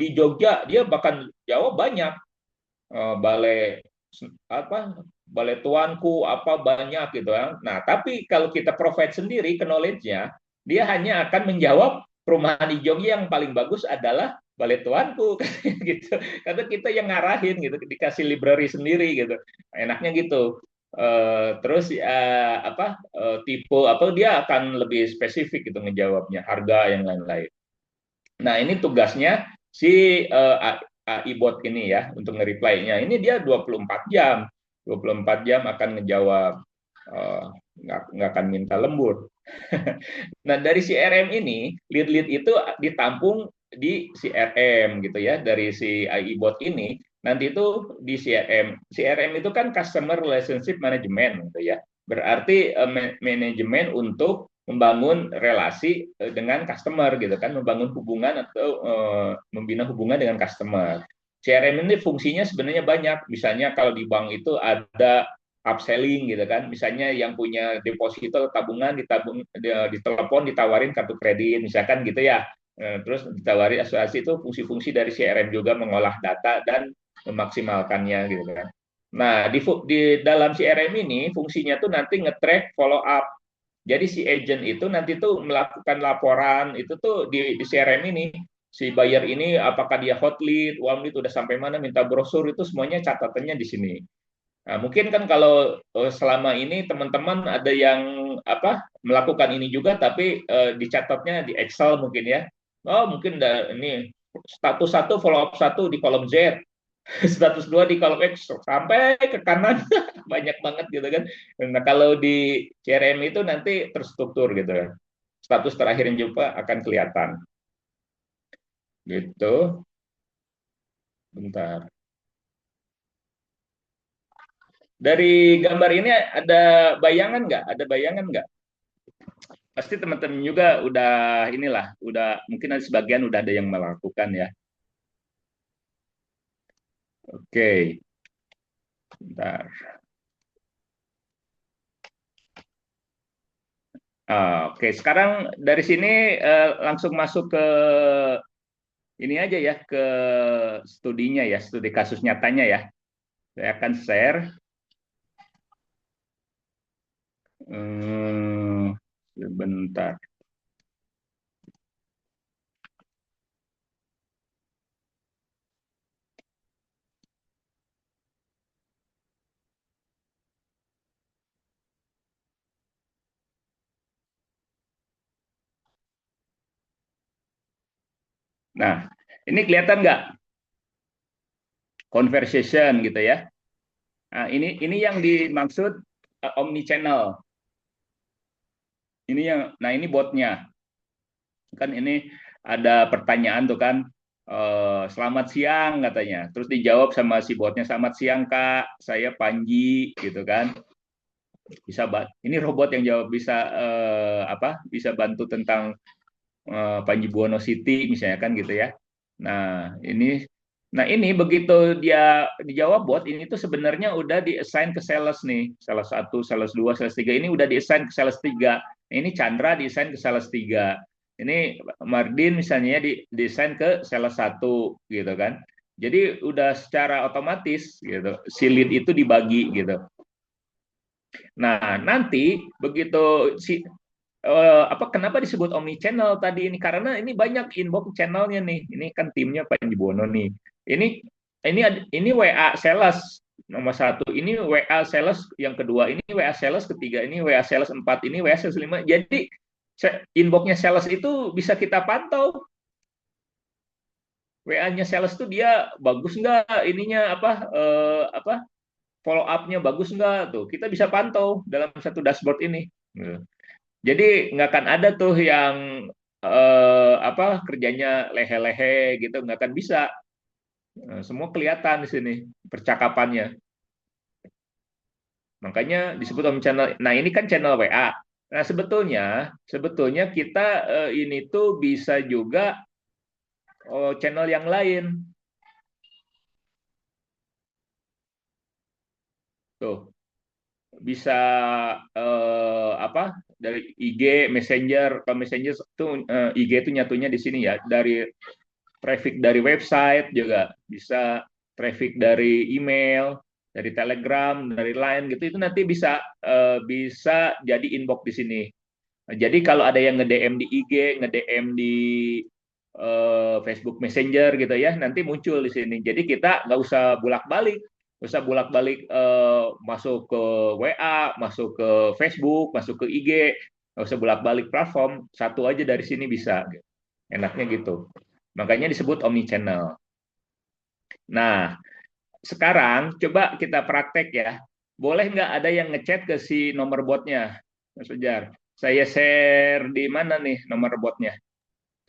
di Jogja, dia bahkan jawab banyak. Balai apa, balai tuanku apa banyak gitu ya. Nah, tapi kalau kita provide sendiri knowledge-nya, dia hanya akan menjawab perumahan di Jogja yang paling bagus adalah balai tuanku gitu. Karena kita yang ngarahin gitu, dikasih library sendiri gitu. Enaknya gitu. Terus apa tipe apa dia akan lebih spesifik gitu ngejawabnya, harga yang lain-lain. Nah, ini tugasnya si AI bot ini ya untuk nge-reply-nya. Ini dia 24 jam. 24 jam akan ngejawab, eh, nggak akan minta lembur. Nah, dari CRM ini, lead-lead itu ditampung di CRM gitu ya, dari si AI bot ini. Nanti itu di CRM. CRM itu kan Customer Relationship Management gitu ya. Berarti manajemen untuk membangun relasi dengan customer gitu kan, membangun hubungan atau membina hubungan dengan customer. CRM ini fungsinya sebenarnya banyak. Misalnya kalau di bank itu ada upselling gitu kan, misalnya yang punya deposito tabungan di telepon ditawarin kartu kredit misalkan gitu ya. Terus ditawarin asuransi, itu fungsi-fungsi dari CRM juga, mengolah data dan memaksimalkannya gitu kan. Nah, di dalam CRM ini fungsinya tuh nanti nge-track follow up. Jadi si agent itu nanti tuh melakukan laporan itu tuh di CRM ini, si buyer ini apakah dia hot lead, warm lead, udah sampai mana, minta brosur, itu semuanya catatannya di sini. Nah, mungkin kan kalau selama ini teman-teman ada yang apa melakukan ini juga, tapi dicatatnya di Excel mungkin ya. Oh, mungkin ini status satu follow up satu di kolom Z, status dua di kolom X sampai ke kanan banyak banget gitu kan. Nah, kalau di CRM itu nanti terstruktur gitu ya. Status terakhir yang jumpa akan kelihatan. Gitu. Bentar. Dari gambar ini ada bayangan nggak? Ada bayangan nggak? Pasti teman-teman juga udah inilah, udah mungkin ada sebagian udah ada yang melakukan ya. Oke, bentar. Oke, sekarang dari sini langsung masuk ke ini aja ya, ke studinya ya, studi kasus nyatanya ya. Saya akan share. Sebentar. Nah, ini kelihatan nggak conversation gitu ya? Nah, ini yang dimaksud omni channel. Ini yang, nah ini botnya. Kan ini ada pertanyaan tuh kan, selamat siang katanya, terus dijawab sama si botnya, selamat siang Kak, saya Panji gitu kan. Ini robot yang jawab, bisa apa, bisa bantu tentang Panji Buwono City misalnya kan gitu ya. Nah ini, nah ini begitu dia dijawab bot ini tuh sebenarnya udah di-assign ke sales nih, sales 1, sales 2, sales 3, ini udah di-assign ke sales 3. Ini Chandra di-assign ke sales 3. Ini Mardin misalnya di-assign ke sales 1 gitu kan. Jadi udah secara otomatis gitu, si lead itu dibagi gitu. Nah, nanti begitu si apa kenapa disebut omni channel tadi ini? Karena ini banyak inbox channelnya nih. Ini kan timnya Panji Bono nih. Ini ini WA sales nomor satu, ini WA sales yang kedua, ini WA sales ketiga, ini WA sales empat, ini WA sales lima. Jadi inboxnya sales itu bisa kita pantau. WA-nya sales tuh dia bagus nggak ininya apa follow up-nya bagus nggak tuh kita bisa pantau dalam satu dashboard ini. Jadi nggak akan ada tuh yang apa kerjanya lehe-lehe gitu nggak akan bisa. Semua kelihatan di sini percakapannya. Makanya disebut om channel. Nah ini kan channel WA. Nah sebetulnya kita ini tuh bisa juga channel yang lain tuh bisa apa dari IG Messenger. Kalau Messenger tuh IG itu nyatunya di sini ya dari traffic dari website juga bisa, traffic dari email, dari Telegram, dari Line gitu itu nanti bisa bisa jadi inbox di sini. Jadi kalau ada yang nge-DM di IG, nge-DM di Facebook Messenger gitu ya, nanti muncul di sini. Jadi kita nggak usah bolak-balik, nggak usah bolak-balik masuk ke WA, masuk ke Facebook, masuk ke IG, nggak usah bolak-balik platform, satu aja dari sini bisa. Enaknya gitu. Makanya disebut omni channel. Nah, sekarang coba kita praktek ya. Boleh nggak ada yang ngechat ke si nomor botnya, Mas Ujar? Saya share di mana nih nomor botnya?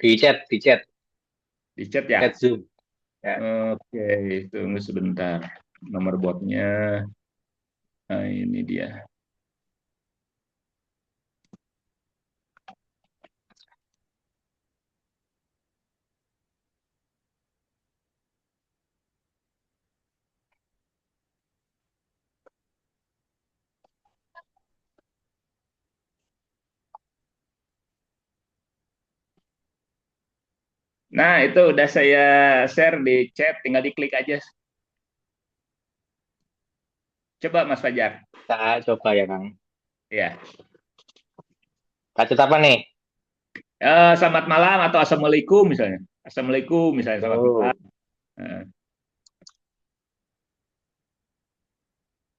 Di chat, Di chat ya? chat Zoom. Ya. Oke, tunggu sebentar. Nomor botnya, nah ini dia. Nah, itu udah saya share di chat, tinggal diklik aja. Coba Mas Fajar. Kita coba ya, Kang. Ya. Kacet apa nih? Selamat malam atau assalamualaikum misalnya. Assalamualaikum misalnya selamat malam. Oh, Eh,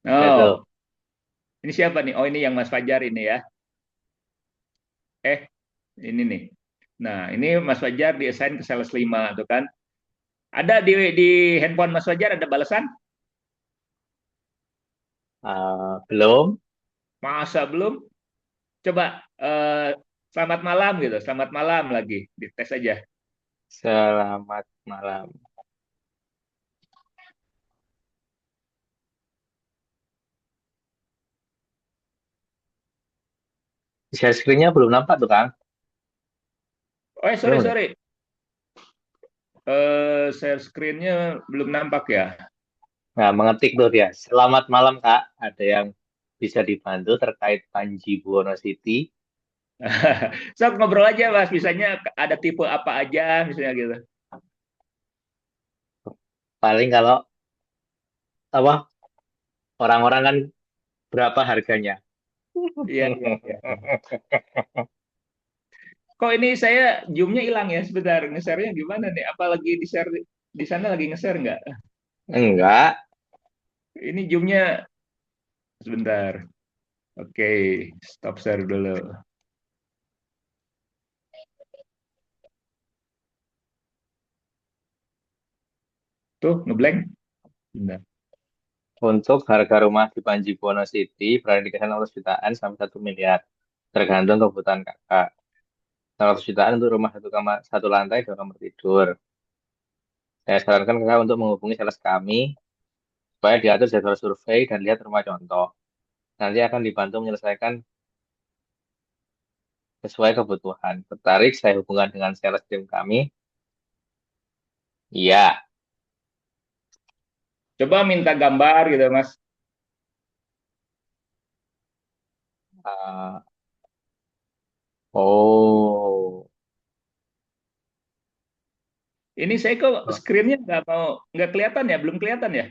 ya Oh, tuh. ini siapa nih? Oh, ini yang Mas Fajar ini ya. Eh, ini nih. Nah, ini Mas Fajar di-assign ke sales 5 tuh kan. Ada di handphone Mas Fajar ada balasan? Belum. Masa belum? Coba selamat malam gitu. Selamat malam lagi. Dites aja. Selamat malam. Share screen-nya belum nampak tuh, Kang. Oh, sorry Belum nih. sorry. Share screen-nya belum nampak ya. Nah, mengetik tuh dia. Selamat malam, Kak. Ada yang bisa dibantu terkait Panji Buwono City? So ngobrol aja Mas. Misalnya ada tipe apa aja misalnya gitu. Paling kalau apa orang-orang kan berapa harganya? Iya iya iya. Kok ini saya zoom-nya hilang ya sebentar. Nge-share-nya gimana nih? Apalagi di-share di sana lagi nge-share nggak? Enggak. Ini zoom-nya sebentar. Oke, stop share dulu. Tuh, ngeblank. Bentar. Untuk harga rumah di Panji Buwono City berada di kisaran 100 jutaan sampai 1 miliar. Tergantung kebutuhan kakak. 100 jutaan untuk rumah satu kamar, satu lantai, dua kamar tidur. Saya sarankan kakak untuk menghubungi sales kami supaya diatur jadwal survei dan lihat rumah contoh. Nanti akan dibantu menyelesaikan sesuai kebutuhan. Tertarik saya hubungan dengan sales tim kami? Iya. Coba minta gambar gitu, Mas. Eh, oh, Ini saya kok screen-nya nggak kelihatan ya, belum kelihatan ya?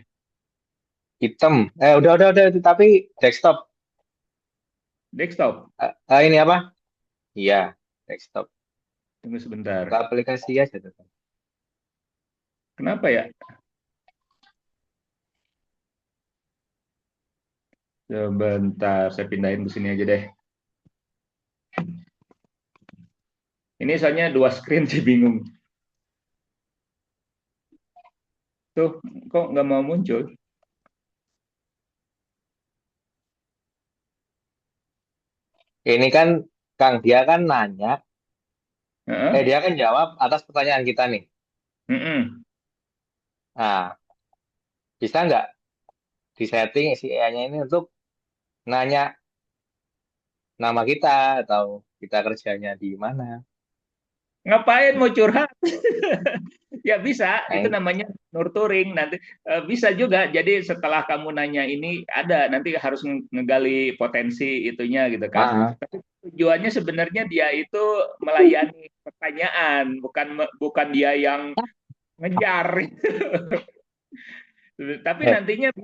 hitam. Udah, tapi desktop. Desktop. Ini apa? Iya, desktop. Tunggu sebentar. Buka aplikasi aja tuh. Kenapa ya? Sebentar, saya pindahin ke sini aja deh. Ini soalnya dua screen sih bingung. Tuh, kok nggak mau muncul? Ini kan Kang, dia kan nanya, Heeh. dia kan jawab atas pertanyaan kita nih. Mm-mm. Nah, bisa nggak disetting si AI-nya ini untuk nanya nama kita atau kita kerjanya di mana? Ngapain mau curhat? Ya bisa, Nah, itu namanya nurturing. Nanti bisa juga. Jadi setelah kamu nanya ini ada nanti harus ngegali potensi itunya gitu kan. ah, Tapi tujuannya sebenarnya dia itu melayani pertanyaan, bukan dia yang ngejar. Tapi eh, nantinya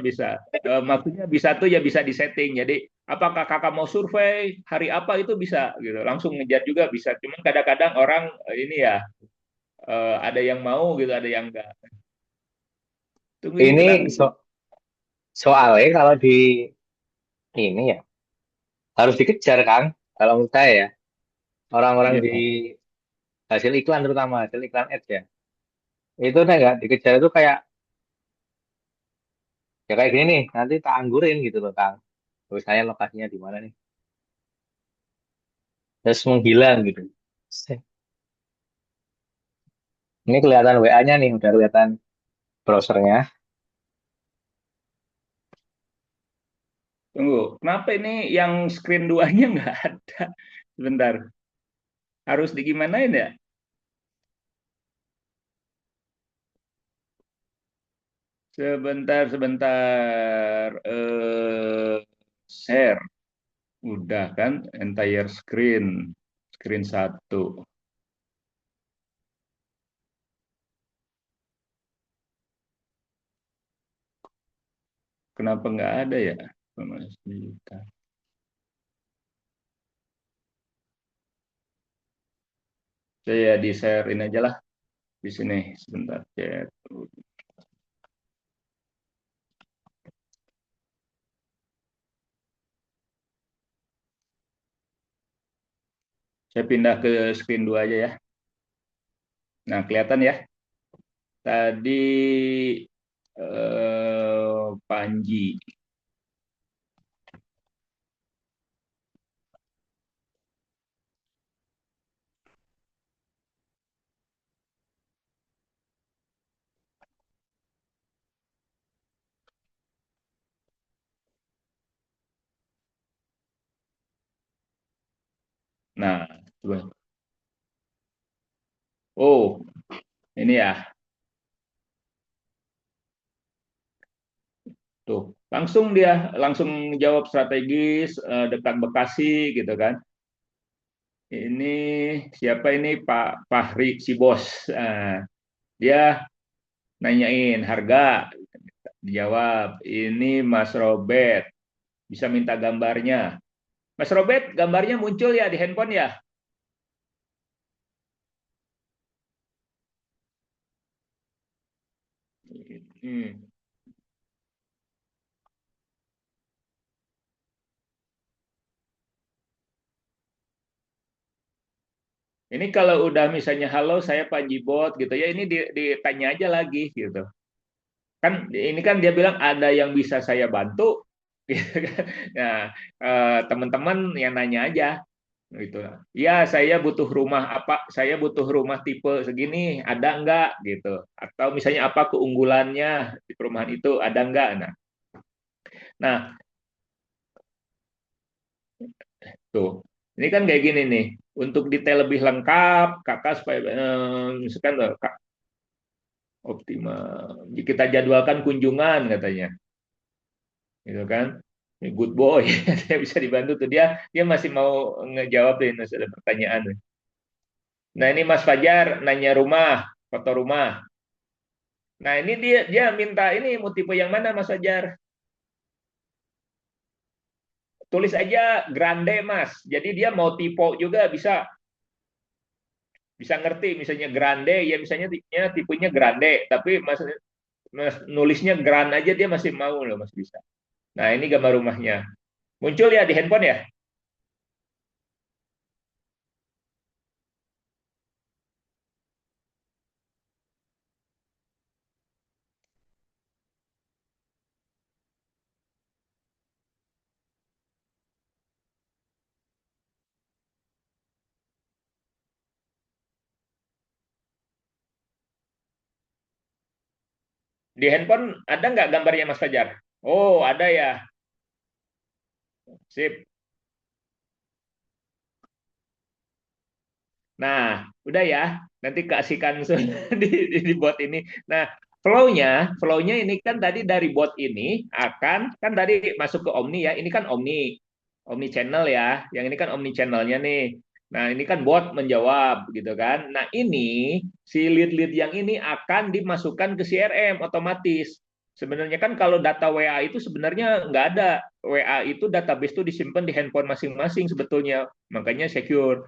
bisa. Maksudnya bisa tuh ya bisa disetting. Jadi apakah kakak mau survei hari apa itu bisa gitu. Langsung ngejar juga bisa. Cuman kadang-kadang orang ini ya ada yang mau gitu, ada yang enggak. Tunggu ini ini kenapa? soalnya kalau di ini ya harus dikejar Kang. Kalau menurut saya ya, orang-orang Ya, di hasil iklan terutama hasil iklan ads ya, itu nih nggak dikejar itu kayak ya kayak gini nih, nanti tak anggurin gitu loh Kang. Misalnya lokasinya di mana nih, terus menghilang gitu. Ini kelihatan WA-nya nih, udah kelihatan browsernya. tunggu. Kenapa ini yang screen duanya nggak ada? Sebentar. Harus digimanain ya? Sebentar, sebentar. Share. Udah kan? Entire screen. Screen satu. Kenapa nggak ada ya? Saya di share ini aja lah. Di sini. Sebentar. Chat. Saya pindah ke screen 2 aja ya. Nah, kelihatan ya. Tadi Panji. Nah, coba. Oh, ini ya. Tuh, langsung jawab strategis dekat Bekasi gitu kan. Ini siapa ini Pak Fahri si bos. Dia nanyain harga, dijawab. Ini Mas Robert, bisa minta gambarnya. Mas Robert, gambarnya muncul ya di handphone ya? Hmm. Ini kalau udah misalnya halo saya Panji Bot gitu ya, ini ditanya aja lagi gitu. Kan ini kan dia bilang ada yang bisa saya bantu gitu kan. Nah, teman-teman yang nanya aja gitu. Ya, saya butuh rumah apa? Saya butuh rumah tipe segini, ada enggak gitu. Atau misalnya apa keunggulannya di perumahan itu, ada enggak? Nah, tuh. Ini kan kayak gini nih. Untuk detail lebih lengkap, kakak supaya misalkan Kak, optimal. Kita jadwalkan kunjungan katanya. Gitu kan. Good boy, saya bisa dibantu tuh dia masih mau ngejawab deh masih ada pertanyaan. Nah ini Mas Fajar nanya rumah, foto rumah. Nah ini dia minta ini mau tipe yang mana Mas Fajar? tulis aja grande Mas. Jadi dia mau typo juga bisa bisa ngerti misalnya grande ya misalnya tipenya grande tapi mas nulisnya grand aja dia masih mau loh Mas bisa. Nah, ini gambar rumahnya. Muncul ya di handphone ya? Di handphone ada nggak gambarnya Mas Fajar? Oh, ada ya. Sip. Nah, udah ya. Nanti kasihkan di bot ini. Nah, flow-nya ini kan tadi dari bot ini akan kan tadi masuk ke Omni ya. Ini kan Omni channel ya. Yang ini kan Omni channelnya nih. Nah, ini kan bot menjawab gitu kan. Nah, ini si lead-lead yang ini akan dimasukkan ke CRM otomatis. Sebenarnya kan kalau data WA itu sebenarnya nggak ada. WA itu database itu disimpan di handphone masing-masing sebetulnya. Makanya secure.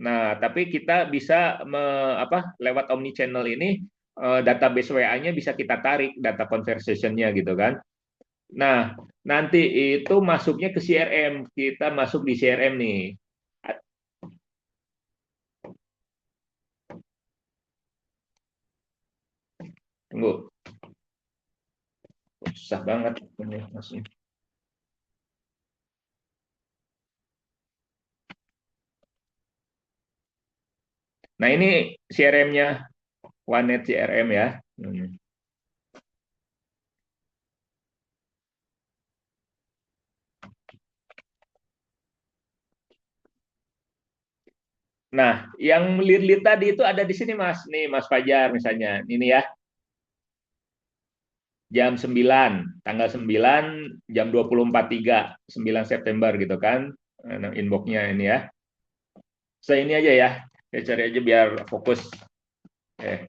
Nah, tapi kita bisa lewat omni-channel ini database WA-nya bisa kita tarik data conversation-nya gitu kan. Nah, nanti itu masuknya ke CRM. Kita masuk di CRM nih. Tunggu, susah banget ini masuknya. Nah, ini CRM-nya OneNet CRM ya. Nah, yang lead-lead tadi itu ada di sini Mas. Nih Mas Fajar misalnya. Ini ya, jam 9, tanggal 9 jam 24.3, 9 September gitu kan. Nah, inbox-nya ini ya. Saya ini aja ya. Saya cari aja biar fokus. Eh.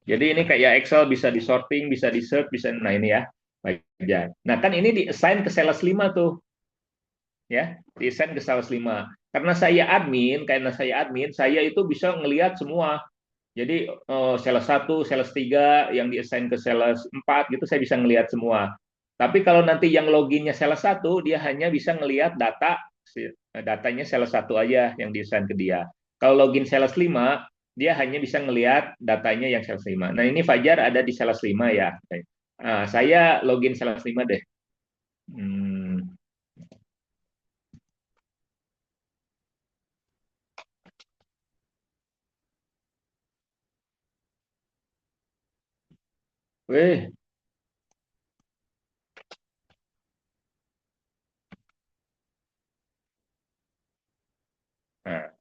Jadi ini kayak Excel bisa di sorting, bisa di search, bisa nah ini ya. Aja. Nah, kan ini di assign ke sales 5 tuh, ya. Di assign ke sales 5. Karena saya admin, saya itu bisa ngelihat semua. Jadi sales 1, sales 3 yang di-assign ke sales 4 gitu saya bisa ngelihat semua. Tapi kalau nanti yang loginnya sales 1, dia hanya bisa ngelihat datanya sales 1 aja yang di-assign ke dia. Kalau login sales 5, dia hanya bisa ngelihat datanya yang sales 5. Nah, ini Fajar ada di sales 5 ya. Nah, saya login sales 5 deh. Hmm. Weh. Nah,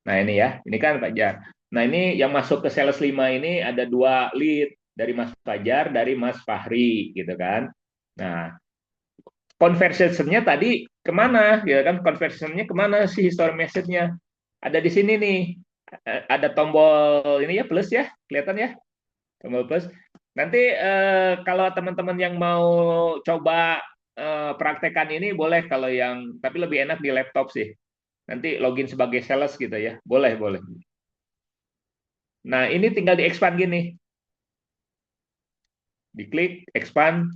Nah, ini ya, ini kan Fajar. Nah, ini yang masuk ke sales 5 ini ada dua lead dari Mas Fajar, dari Mas Fahri, gitu kan. Nah, conversionnya tadi kemana, ya kan? Conversionnya kemana sih history message-nya? Ada di sini nih, ada tombol ini ya plus ya, kelihatan ya, tombol plus. Nanti kalau teman-teman yang mau coba praktekan ini boleh kalau yang, tapi lebih enak di laptop sih. Nanti login sebagai sales gitu ya, boleh boleh. Nah, ini tinggal di-expand gini. Diklik, expand.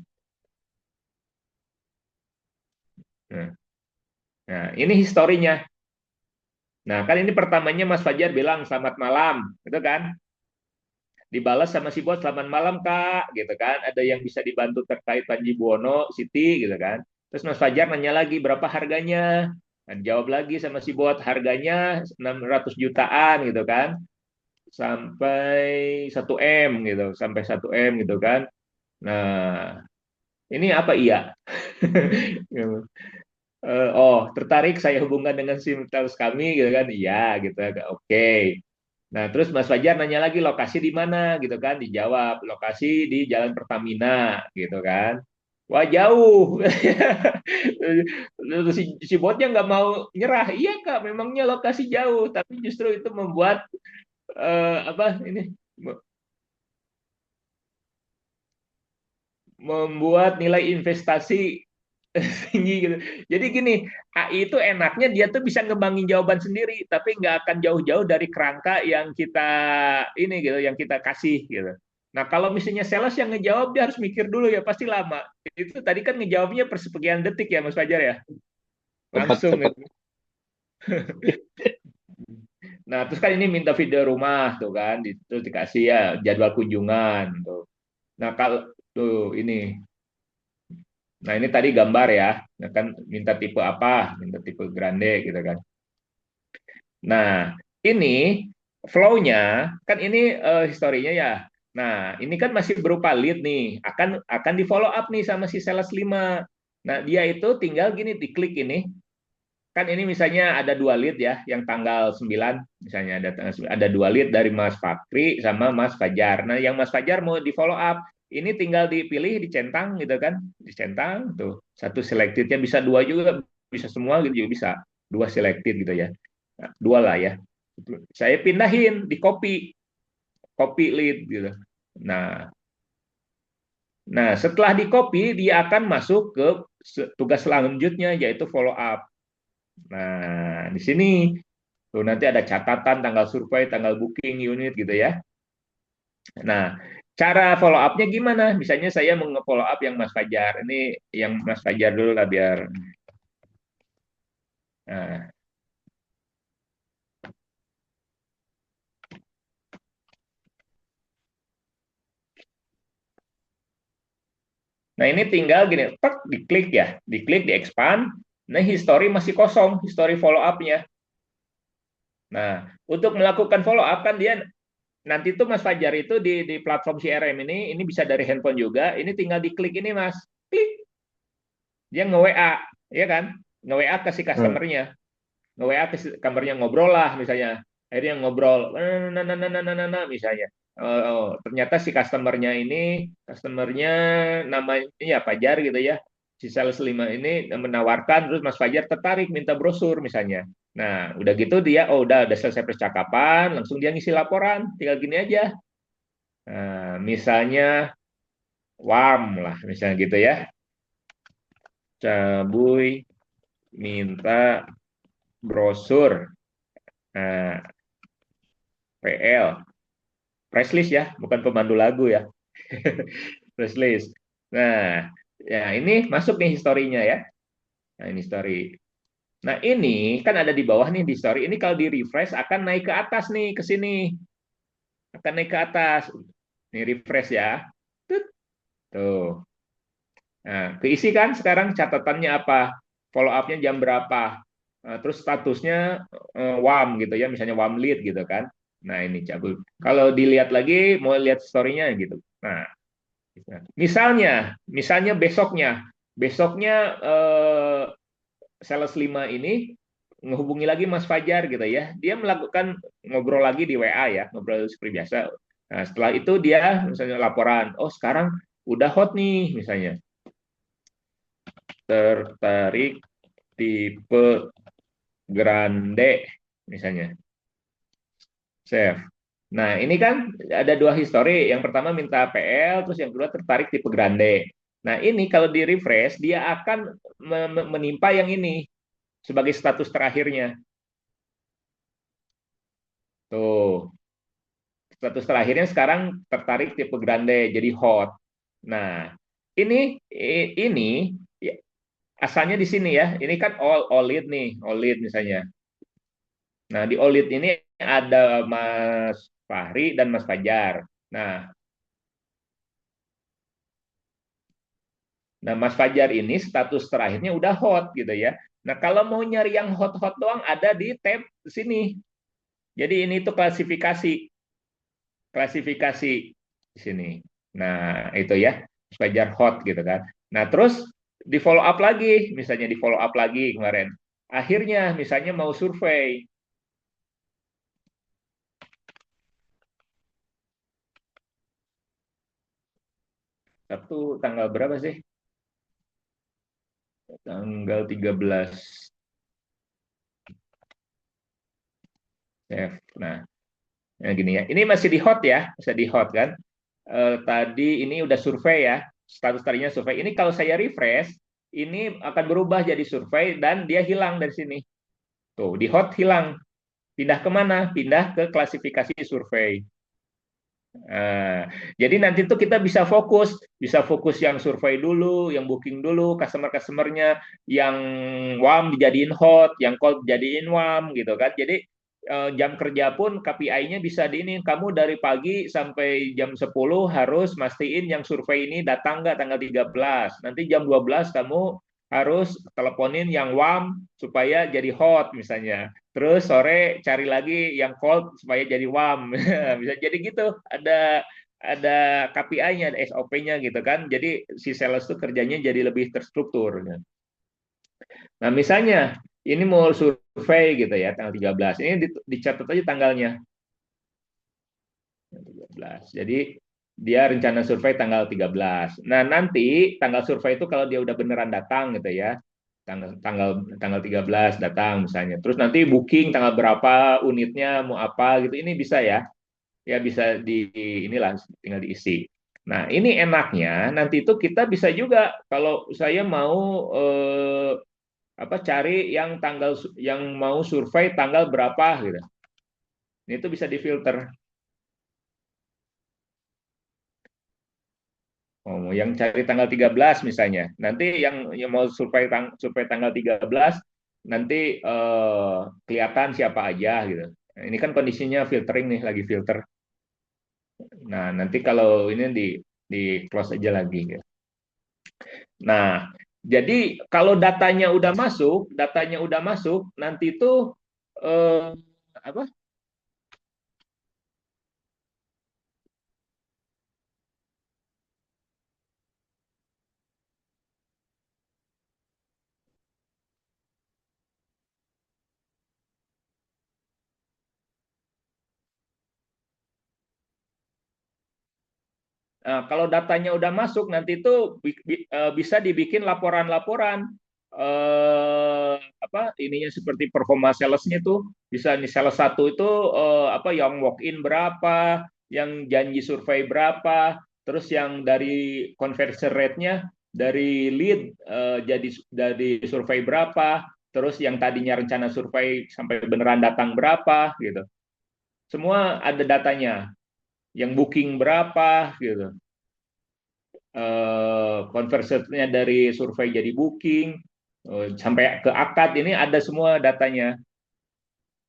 Nah, nah, ini historinya. Nah, kan ini pertamanya Mas Fajar bilang selamat malam, gitu kan? Dibalas sama si bot selamat malam Kak, gitu kan? Ada yang bisa dibantu terkait Panji Buwono, Siti, gitu kan? Terus Mas Fajar nanya lagi berapa harganya? Dan jawab lagi sama si bot harganya 600 jutaan gitu kan? Sampai 1 M gitu, sampai 1 M gitu kan? Nah, ini apa iya? Tertarik saya hubungkan dengan simultaneous kami gitu kan? Iya gitu. Oke. Nah, terus Mas Fajar nanya lagi lokasi di mana gitu kan? Dijawab, lokasi di Jalan Pertamina gitu kan. Wah, jauh. Terus si botnya nggak mau nyerah. Iya, Kak, memangnya lokasi jauh, tapi justru itu membuat apa ini membuat nilai investasi tinggi gitu. Jadi gini, AI itu enaknya dia tuh bisa ngembangin jawaban sendiri, tapi nggak akan jauh-jauh dari kerangka yang kita ini gitu, yang kita kasih gitu. Nah, kalau misalnya sales yang ngejawab, dia harus mikir dulu ya, pasti lama. Itu tadi kan ngejawabnya per sekian detik ya, Mas Fajar ya, Cepet langsung cepet. itu. Nah, terus kan ini minta video rumah tuh kan, terus dikasih ya jadwal kunjungan tuh. Nah, kalau tuh ini, nah ini tadi gambar ya, nah, kan minta tipe apa, minta tipe grande gitu kan. Nah, ini flow-nya kan ini historinya ya. Nah, ini kan masih berupa lead nih, akan di follow up nih sama si sales 5. Nah, dia itu tinggal gini diklik ini. Kan ini misalnya ada dua lead ya, yang tanggal 9 misalnya ada tanggal 9, ada dua lead dari Mas Fakri sama Mas Fajar. Nah, yang Mas Fajar mau di follow up, ini tinggal dipilih, dicentang gitu kan, dicentang tuh. Satu selected-nya bisa dua juga, bisa semua gitu juga bisa. Dua selected gitu ya. Nah, dua lah ya. Saya pindahin di copy, copy lead gitu. Nah, nah setelah di copy dia akan masuk ke tugas selanjutnya yaitu follow up. Nah, di sini tuh nanti ada catatan tanggal survei, tanggal booking unit gitu ya. Nah, cara follow up-nya gimana? Misalnya saya mau follow up yang Mas Fajar. Ini yang Mas Fajar dulu lah biar. Nah, nah ini tinggal gini, tek, diklik ya, diklik, di expand. Nah, history masih kosong, history follow up-nya. Nah, untuk melakukan follow up kan dia nanti tuh Mas Fajar itu di platform CRM ini bisa dari handphone juga. Ini tinggal diklik ini Mas, klik, dia nge-WA, ya kan? Nge-WA ke si Hmm. customer-nya. Nge-WA ke kamarnya ngobrol lah misalnya. Akhirnya ngobrol, misalnya. Ternyata si customernya namanya ya Fajar gitu ya. Si sales 5 ini menawarkan, terus Mas Fajar tertarik minta brosur misalnya. Nah, udah gitu dia, udah selesai percakapan, langsung dia ngisi laporan, tinggal gini aja. Nah, misalnya warm lah, misalnya gitu ya. Cabui minta brosur. Nah, PL, press list ya, bukan pemandu lagu ya. Press list. Nah, ya ini masuk nih historinya ya. Nah, ini story. Nah, ini kan ada di bawah nih di story. Ini kalau di refresh akan naik ke atas nih, ke sini. Akan naik ke atas. Nih refresh ya. Tut, tuh. Nah, keisi kan sekarang catatannya apa? Follow up-nya jam berapa? Terus statusnya WAM gitu ya, misalnya WAM lead gitu kan. Nah, ini cabut. Kalau dilihat lagi, mau lihat story-nya gitu. Nah, misalnya besoknya eh, sales 5 ini menghubungi lagi Mas Fajar gitu ya. Dia melakukan ngobrol lagi di WA ya, ngobrol seperti biasa. Nah, setelah itu dia misalnya laporan, oh sekarang udah hot nih misalnya. Tertarik tipe grande misalnya. Save. Nah, ini kan ada dua histori. Yang pertama minta PL, terus yang kedua tertarik tipe grande. Nah, ini kalau di refresh, dia akan menimpa yang ini sebagai status terakhirnya. Tuh, status terakhirnya sekarang tertarik tipe grande, jadi hot. Nah, ini ya, asalnya di sini ya. Ini kan all lead nih, all lead misalnya. Nah, di all lead ini ada Mas Fahri dan Mas Fajar. Nah, Mas Fajar ini status terakhirnya udah hot gitu ya. Nah, kalau mau nyari yang hot-hot doang ada di tab sini. Jadi ini tuh klasifikasi di sini. Nah, itu ya, Mas Fajar hot gitu kan. Nah, terus di follow up lagi, misalnya di follow up lagi kemarin. Akhirnya misalnya mau survei. Sabtu tanggal berapa sih? Tanggal 13. Nah, gini ya. Ini masih di hot ya, masih di hot kan. Tadi ini udah survei ya. status tadinya survei. Ini kalau saya refresh, ini akan berubah jadi survei dan dia hilang dari sini. Tuh, di hot hilang. Pindah kemana? Pindah ke klasifikasi survei. Nah, jadi nanti tuh kita bisa fokus yang survei dulu, yang booking dulu, customer-customernya, yang warm dijadiin hot, yang cold dijadiin warm gitu kan. Jadi jam kerja pun KPI-nya bisa di ini, kamu dari pagi sampai jam 10 harus mastiin yang survei ini datang nggak tanggal 13. Nanti jam 12 kamu harus teleponin yang warm supaya jadi hot misalnya. Terus sore cari lagi yang cold supaya jadi warm. Bisa jadi gitu. Ada KPI-nya, ada SOP-nya gitu kan. Jadi si sales itu kerjanya jadi lebih terstruktur. Nah, misalnya ini mau survei gitu ya tanggal 13. Ini dicatat aja tanggalnya. 13. Jadi dia rencana survei tanggal 13. Nah, nanti tanggal survei itu kalau dia udah beneran datang gitu ya. Tanggal tanggal tanggal 13 datang misalnya. Terus nanti booking tanggal berapa, unitnya mau apa gitu. Ini bisa ya. Ya bisa di inilah tinggal diisi. Nah, ini enaknya nanti itu kita bisa juga kalau saya mau cari yang yang mau survei tanggal berapa gitu. Ini itu bisa difilter. Oh, yang cari tanggal 13 misalnya. Nanti yang mau survei tanggal 13 nanti kelihatan siapa aja gitu. Nah, ini kan kondisinya filtering nih, lagi filter. Nah, nanti kalau ini di close aja lagi gitu. Nah, jadi kalau datanya udah masuk, nanti itu eh, apa? Kalau datanya udah masuk, nanti itu bisa dibikin laporan-laporan ininya seperti performa salesnya tuh bisa nih sales satu itu yang walk in berapa, yang janji survei berapa, terus yang dari conversion rate-nya dari lead jadi dari survei berapa, terus yang tadinya rencana survei sampai beneran datang berapa gitu. Semua ada datanya. Yang booking berapa gitu, conversionnya dari survei jadi booking, sampai ke akad ini ada semua datanya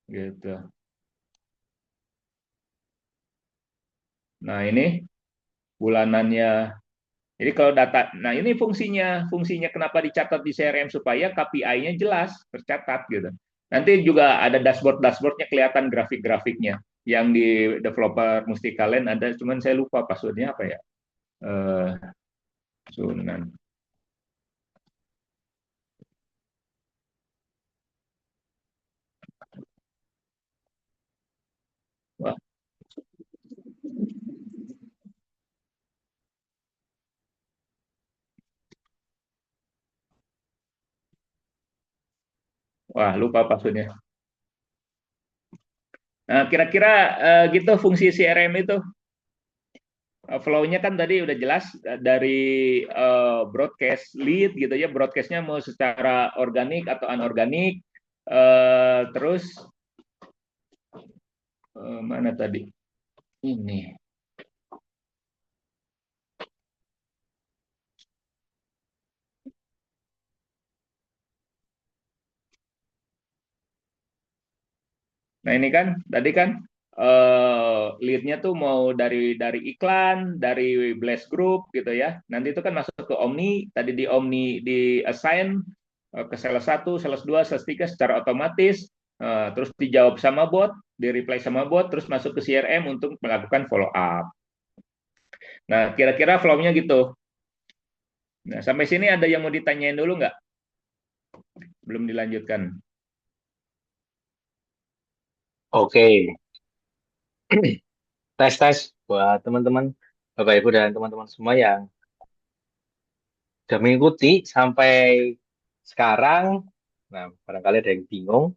gitu. Nah, ini bulanannya. Jadi kalau data, nah ini fungsinya kenapa dicatat di CRM supaya KPI-nya jelas tercatat gitu. Nanti juga ada dashboardnya kelihatan grafik-grafiknya yang di developer Mustika Land ada, cuman saya lupa passwordnya apa ya. Eh, Sunan. Wah, wah lupa passwordnya. Nah, kira-kira gitu fungsi CRM itu. Flow-nya kan tadi udah jelas dari broadcast lead gitu ya, broadcast-nya mau secara organik atau anorganik. Terus mana tadi? Ini. Nah, ini kan tadi kan lead-nya tuh mau dari iklan, dari Blast Group gitu ya. Nanti itu kan masuk ke Omni, tadi di Omni di assign ke sales satu, sales 2, sales 3 secara otomatis, terus dijawab sama bot, di reply sama bot, terus masuk ke CRM untuk melakukan follow up. Nah, kira-kira flow-nya gitu. Nah, sampai sini ada yang mau ditanyain dulu nggak? Belum dilanjutkan. Oke, tes-tes buat teman-teman, Bapak Ibu dan teman-teman semua yang sudah mengikuti sampai sekarang. Nah, barangkali ada yang bingung,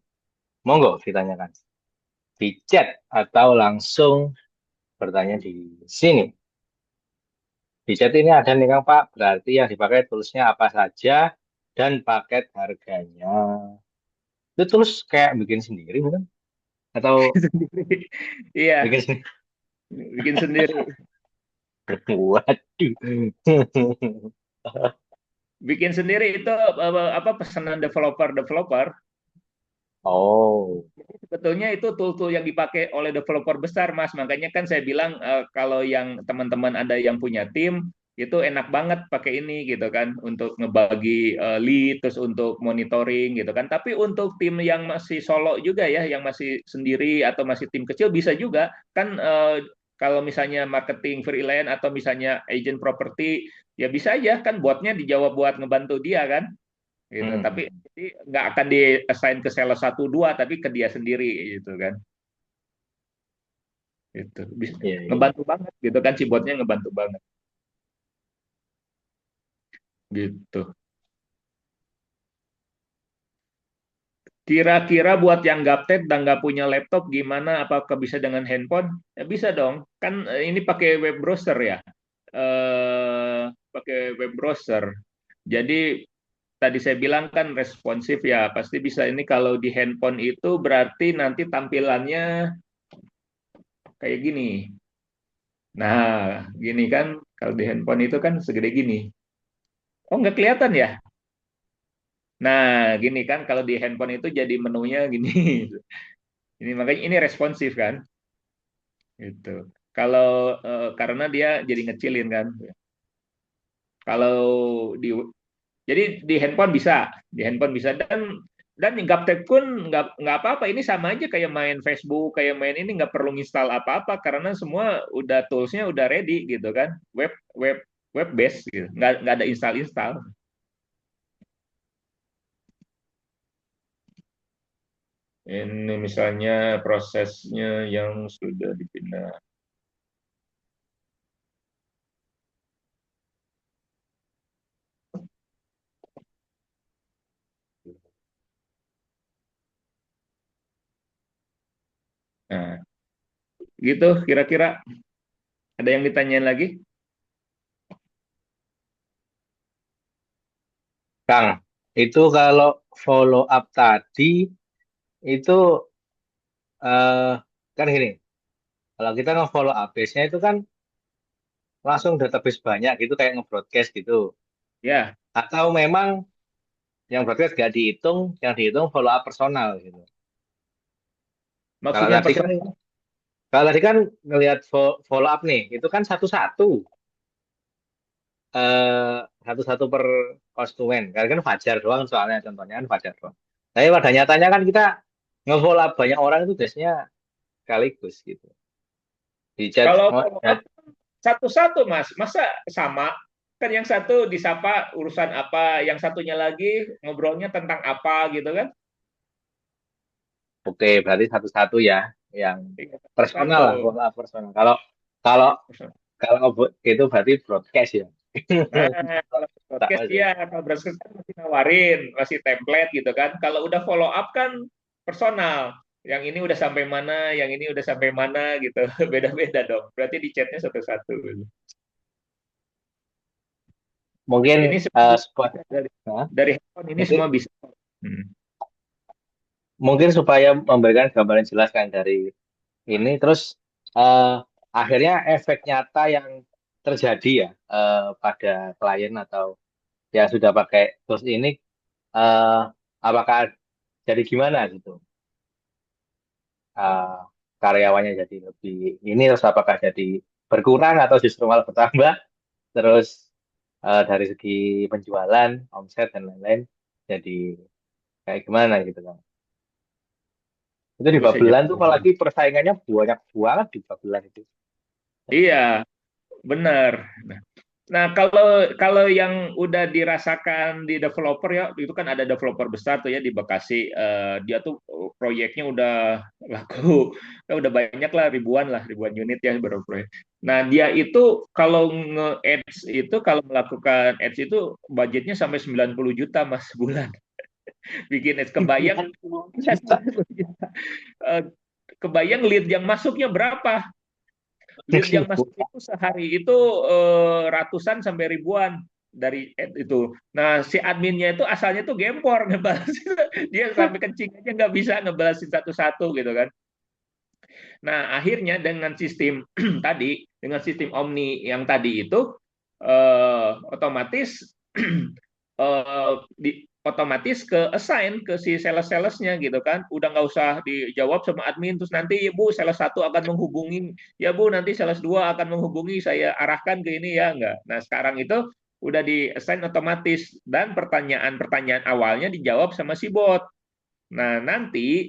monggo ditanyakan di chat atau langsung bertanya di sini. Di chat ini ada nih Kang Pak, berarti yang dipakai toolsnya apa saja dan paket harganya. Itu tools kayak bikin sendiri bukan? Atau Sendiri. Iya, bikin sendiri? bikin sendiri. Waduh. Bikin sendiri itu apa pesanan developer. Oh. Sebetulnya itu tool-tool yang dipakai oleh developer besar, Mas. Makanya kan saya bilang kalau yang teman-teman ada yang punya tim, itu enak banget pakai ini gitu kan untuk ngebagi lead terus untuk monitoring gitu kan. Tapi untuk tim yang masih solo juga ya, yang masih sendiri atau masih tim kecil bisa juga kan kalau misalnya marketing freelance atau misalnya agent property ya bisa aja kan botnya dijawab buat ngebantu dia kan gitu. Tapi Hmm. jadi nggak akan di assign ke sales satu dua tapi ke dia sendiri gitu kan. Itu bisa Iya, iya. ngebantu banget gitu kan si botnya ngebantu banget gitu. Kira-kira buat yang gaptek dan nggak punya laptop gimana? Apakah bisa dengan handphone? Ya bisa dong. Kan ini pakai web browser ya. Pakai web browser. Jadi tadi saya bilang kan responsif ya. Pasti bisa ini kalau di handphone itu berarti nanti tampilannya kayak gini. Nah, gini kan, kalau di handphone itu kan segede gini. Oh, nggak kelihatan ya? Nah, gini kan, kalau di handphone itu jadi menunya gini. Ini makanya ini responsif kan, gitu. Kalau karena dia jadi ngecilin kan. Kalau di jadi di handphone bisa dan gaptek pun nggak apa-apa. Ini sama aja kayak main Facebook, kayak main ini nggak perlu install apa-apa karena semua udah toolsnya udah ready gitu kan, web web web base gitu, nggak ada install install. Ini misalnya prosesnya yang sudah dipindah. Nah, gitu kira-kira. Ada yang ditanyain lagi? Kang, itu kalau follow up tadi itu eh kan gini, kalau kita nge-follow up base-nya itu kan langsung database banyak gitu kayak nge-broadcast gitu. Ya, Atau memang yang broadcast gak dihitung, yang dihitung follow up personal gitu. Kalau maksudnya tadi kan personal. kalau tadi kan ngelihat follow up nih, itu kan satu-satu eh satu-satu per konsumen. Karena kan Fajar doang soalnya contohnya kan Fajar doang. Tapi pada nyatanya kan kita nge-follow up banyak orang itu biasanya sekaligus gitu. Di chat, Kalau oh, follow up chat. satu-satu, Mas, masa sama? Kan yang satu disapa urusan apa, yang satunya lagi ngobrolnya tentang apa gitu kan? Oke, berarti satu-satu ya yang Iya, personal satu-satu. lah, follow up personal. Kalau kalau kalau itu berarti broadcast ya. Kalau Tak podcast masuk. ya, kalau broadcast kan masih nawarin, masih template gitu kan. Kalau udah follow up kan personal. Yang ini udah sampai mana, yang ini udah sampai mana gitu. Beda-beda dong. Berarti di chatnya satu-satu. Mungkin Ini semua spot, bisa dari nah, dari handphone ini mungkin semua bisa. Hmm. mungkin supaya memberikan gambaran jelas kan dari ini terus eh, akhirnya efek nyata yang terjadi ya pada klien atau yang sudah pakai tools ini eh, apakah jadi gimana gitu. eh, Karyawannya jadi lebih ini terus apakah jadi berkurang atau justru malah bertambah terus dari segi penjualan omset dan lain-lain jadi kayak gimana gitu kan itu di Bisa Babelan jadi. tuh apalagi persaingannya banyak banget di Babelan itu. Iya, benar. Nah, kalau kalau yang udah dirasakan di developer ya, itu kan ada developer besar tuh ya di Bekasi. Dia tuh proyeknya udah laku, ya udah banyak lah ribuan unit ya baru proyek. Nah, dia itu kalau nge-ads itu kalau melakukan ads itu budgetnya sampai 90 juta Mas sebulan. Bikin ads kebayang 90 juta. Eh, kebayang lead yang masuknya berapa? Lead yang masuk itu sehari itu ratusan sampai ribuan dari itu. Nah, si adminnya itu asalnya tuh gempor ngebalas. Dia sampai kencing aja nggak bisa ngebalasin satu-satu gitu kan. Nah, akhirnya dengan sistem tadi, dengan sistem Omni yang tadi itu otomatis otomatis ke assign ke si sales-salesnya gitu kan. Udah nggak usah dijawab sama admin terus nanti Bu sales satu akan menghubungi, ya Bu nanti sales 2 akan menghubungi, saya arahkan ke ini ya enggak. Nah, sekarang itu udah di assign otomatis dan pertanyaan-pertanyaan awalnya dijawab sama si bot. Nah, nanti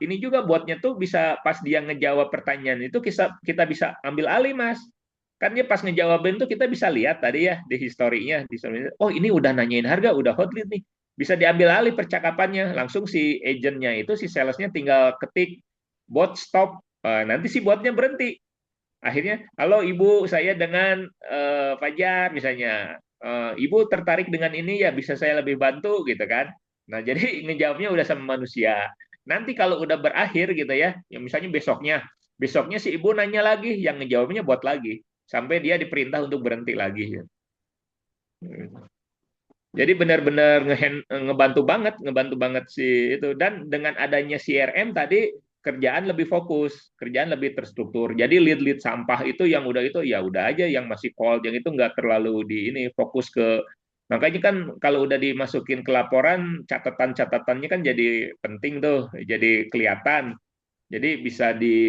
ini juga botnya tuh bisa pas dia ngejawab pertanyaan itu kita bisa ambil alih, Mas. Kan dia pas ngejawabin tuh kita bisa lihat tadi ya di historinya, oh ini udah nanyain harga, udah hot lead nih. Bisa diambil alih percakapannya, langsung si agentnya itu, si salesnya tinggal ketik bot stop. Nanti si botnya berhenti. Akhirnya, halo Ibu, saya dengan Fajar misalnya. Ibu tertarik dengan ini ya, bisa saya lebih bantu gitu kan. Nah, jadi ngejawabnya udah sama manusia. Nanti kalau udah berakhir gitu ya, yang misalnya besoknya, besoknya si Ibu nanya lagi, yang ngejawabnya bot lagi. Sampai dia diperintah untuk berhenti lagi. Jadi benar-benar ngebantu banget sih itu. Dan dengan adanya CRM tadi kerjaan lebih fokus, kerjaan lebih terstruktur. Jadi lead-lead sampah itu yang udah itu ya udah aja yang masih cold, yang itu nggak terlalu di ini fokus ke. Makanya kan kalau udah dimasukin ke laporan, catatan-catatannya kan jadi penting tuh, jadi kelihatan. Jadi bisa di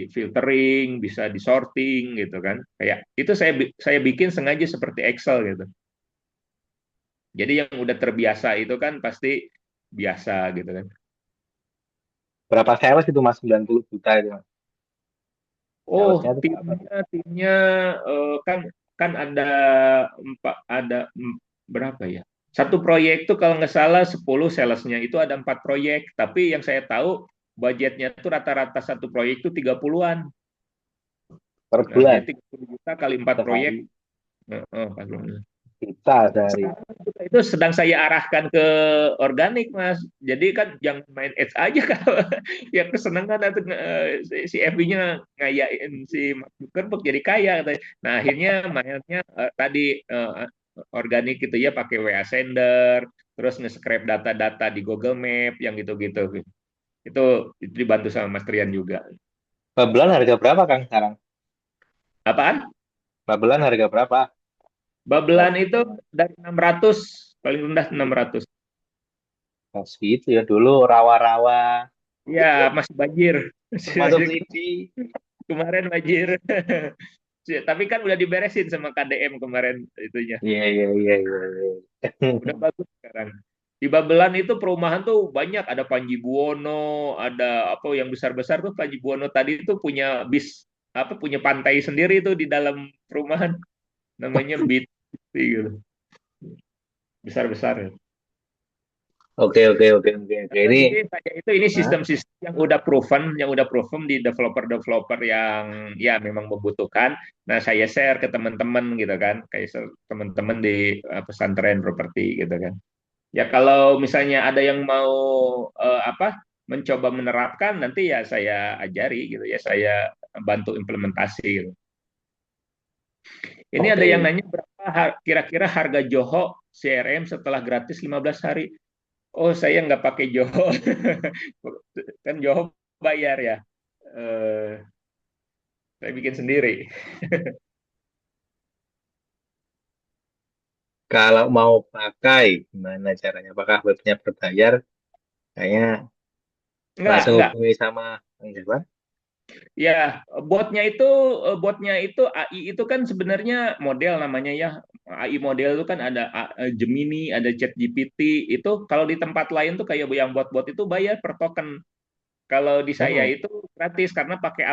filtering, bisa di sorting gitu kan. Kayak itu saya bikin sengaja seperti Excel gitu. Jadi yang udah terbiasa itu kan pasti biasa gitu kan. Berapa sales itu Mas? 90 juta itu Mas. Oh, Salesnya itu berapa tuh? timnya kan kan ada berapa ya? Satu proyek tuh kalau nggak salah 10 salesnya itu ada 4 proyek. Tapi yang saya tahu budgetnya tuh rata-rata satu proyek itu 30-an. Per Nah, jadi bulan? 30 juta kali 4 proyek. Sehari? Pas banget. Juta sehari. Sekarang itu sedang saya arahkan ke organik, Mas. Jadi kan jangan main ads aja kalau yang kesenangan atau si FB-nya ngayain si Mark Zuckerberg jadi kaya katanya. Nah, akhirnya mainnya tadi organik gitu ya pakai WA Sender, terus nge-scrape data-data di Google Map yang gitu-gitu. Itu dibantu sama Mas Trian juga. Per bulan harga berapa Kang sekarang? Apaan? Per bulan harga berapa? Babelan Buat itu dari 600, paling rendah 600. pas gitu ya. Dulu rawa-rawa Ya, masih banjir. termasuk lidi. Kemarin banjir. Tapi kan udah diberesin sama KDM kemarin itunya. Iya, iya, iya, iya, iya. Udah bagus sekarang. Di Babelan itu perumahan tuh banyak. Ada Panji Buwono, ada apa yang besar-besar tuh Panji Buwono tadi itu punya punya pantai sendiri tuh di dalam perumahan. Namanya Beat gitu. Besar-besar ya. Oke, oke, oke, oke, oke. Nah, Ini, jadi saya itu ini Hah? sistem-sistem yang udah proven di developer-developer yang ya memang membutuhkan. Nah, saya share ke teman-teman gitu kan, kayak teman-teman di pesantren properti gitu kan. Ya kalau misalnya ada yang mau mencoba menerapkan nanti ya saya ajari gitu ya, saya bantu implementasi gitu. Ini ada yang Oke. nanya berapa kira-kira harga Johor CRM setelah gratis 15 hari. Oh, saya nggak pakai Johor. Kan Johor bayar ya. Eh, saya bikin sendiri. Kalau mau pakai, gimana caranya? Apakah webnya berbayar? Kayaknya langsung Enggak. hubungi sama Kang Jawa. Ya, botnya itu AI itu kan sebenarnya model namanya ya. AI model itu kan ada Gemini, ada ChatGPT. Itu kalau di tempat lain tuh kayak yang bot-bot itu bayar per token. Kalau di saya Hmm. itu gratis karena pakai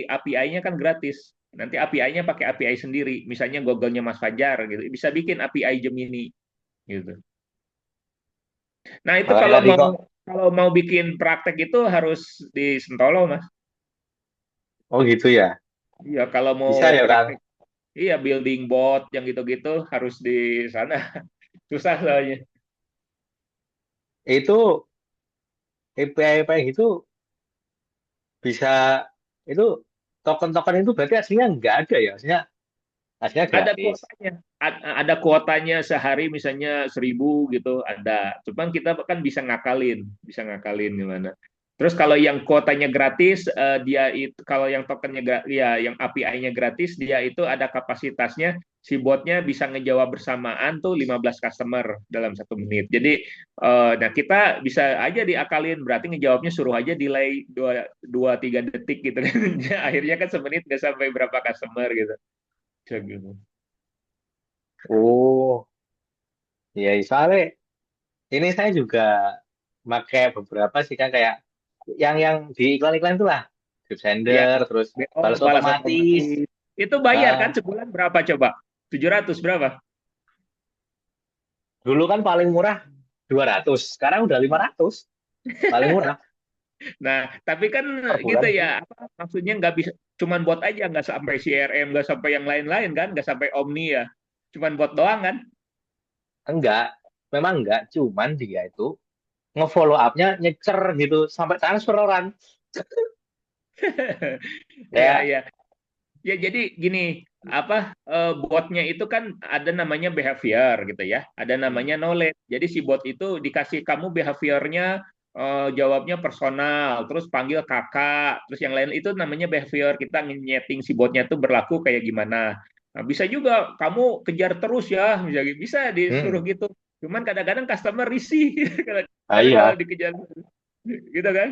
API-nya kan gratis. Nanti API-nya pakai API sendiri. Misalnya Google-nya Mas Fajar gitu, bisa bikin API Gemini gitu. Nah, itu Makanya tadi kok, kalau mau bikin praktek itu harus di Sentolo, Mas. oh gitu ya. Iya, kalau mau Bisa ya Kang. praktek, iya building bot yang gitu-gitu harus di sana. Susah soalnya. Itu API gitu bisa, itu token-token itu berarti aslinya nggak ada ya, aslinya Ada gratis. kuotanya, ada kuotanya sehari misalnya 1.000 gitu, ada. Cuman kita kan bisa ngakalin gimana. Terus kalau yang kuotanya gratis, dia itu kalau yang tokennya ya yang API-nya gratis, dia itu ada kapasitasnya si botnya bisa ngejawab bersamaan tuh 15 customer dalam 1 menit. Jadi, nah kita bisa aja diakalin, berarti ngejawabnya suruh aja delay 2-3 detik gitu kan. Akhirnya kan semenit nggak sampai berapa customer gitu. Gitu. Oh, iya, soalnya ini saya juga pakai beberapa sih kan kayak yang di iklan-iklan itu lah, Drip Ya, Sender, terus BO balas balas otomatis. otomatis. Itu bayar Ah, kan sebulan berapa coba? 700 berapa? dulu kan paling murah 200, sekarang udah 500, paling murah Nah, tapi kan per gitu bulan. ya, apa, maksudnya nggak bisa, cuman bot aja, nggak sampai CRM, nggak sampai yang lain-lain kan, nggak sampai Omni ya, cuman bot doang kan? Enggak, memang enggak, cuman dia itu nge-follow up-nya nyecer gitu sampai transfer orang. Ya, Ya, ya, ya. Jadi gini, apa, botnya itu kan ada namanya behavior gitu ya, ada hmm. namanya knowledge. Jadi si bot itu dikasih kamu behaviornya, jawabnya personal, terus panggil kakak, terus yang lain itu namanya behavior. Kita nyeting si botnya itu berlaku kayak gimana. Nah, bisa juga kamu kejar terus ya, bisa disuruh Hmm. gitu. Cuman kadang-kadang customer risih, Ah, kadang-kadang kalau iya. dikejar gitu kan.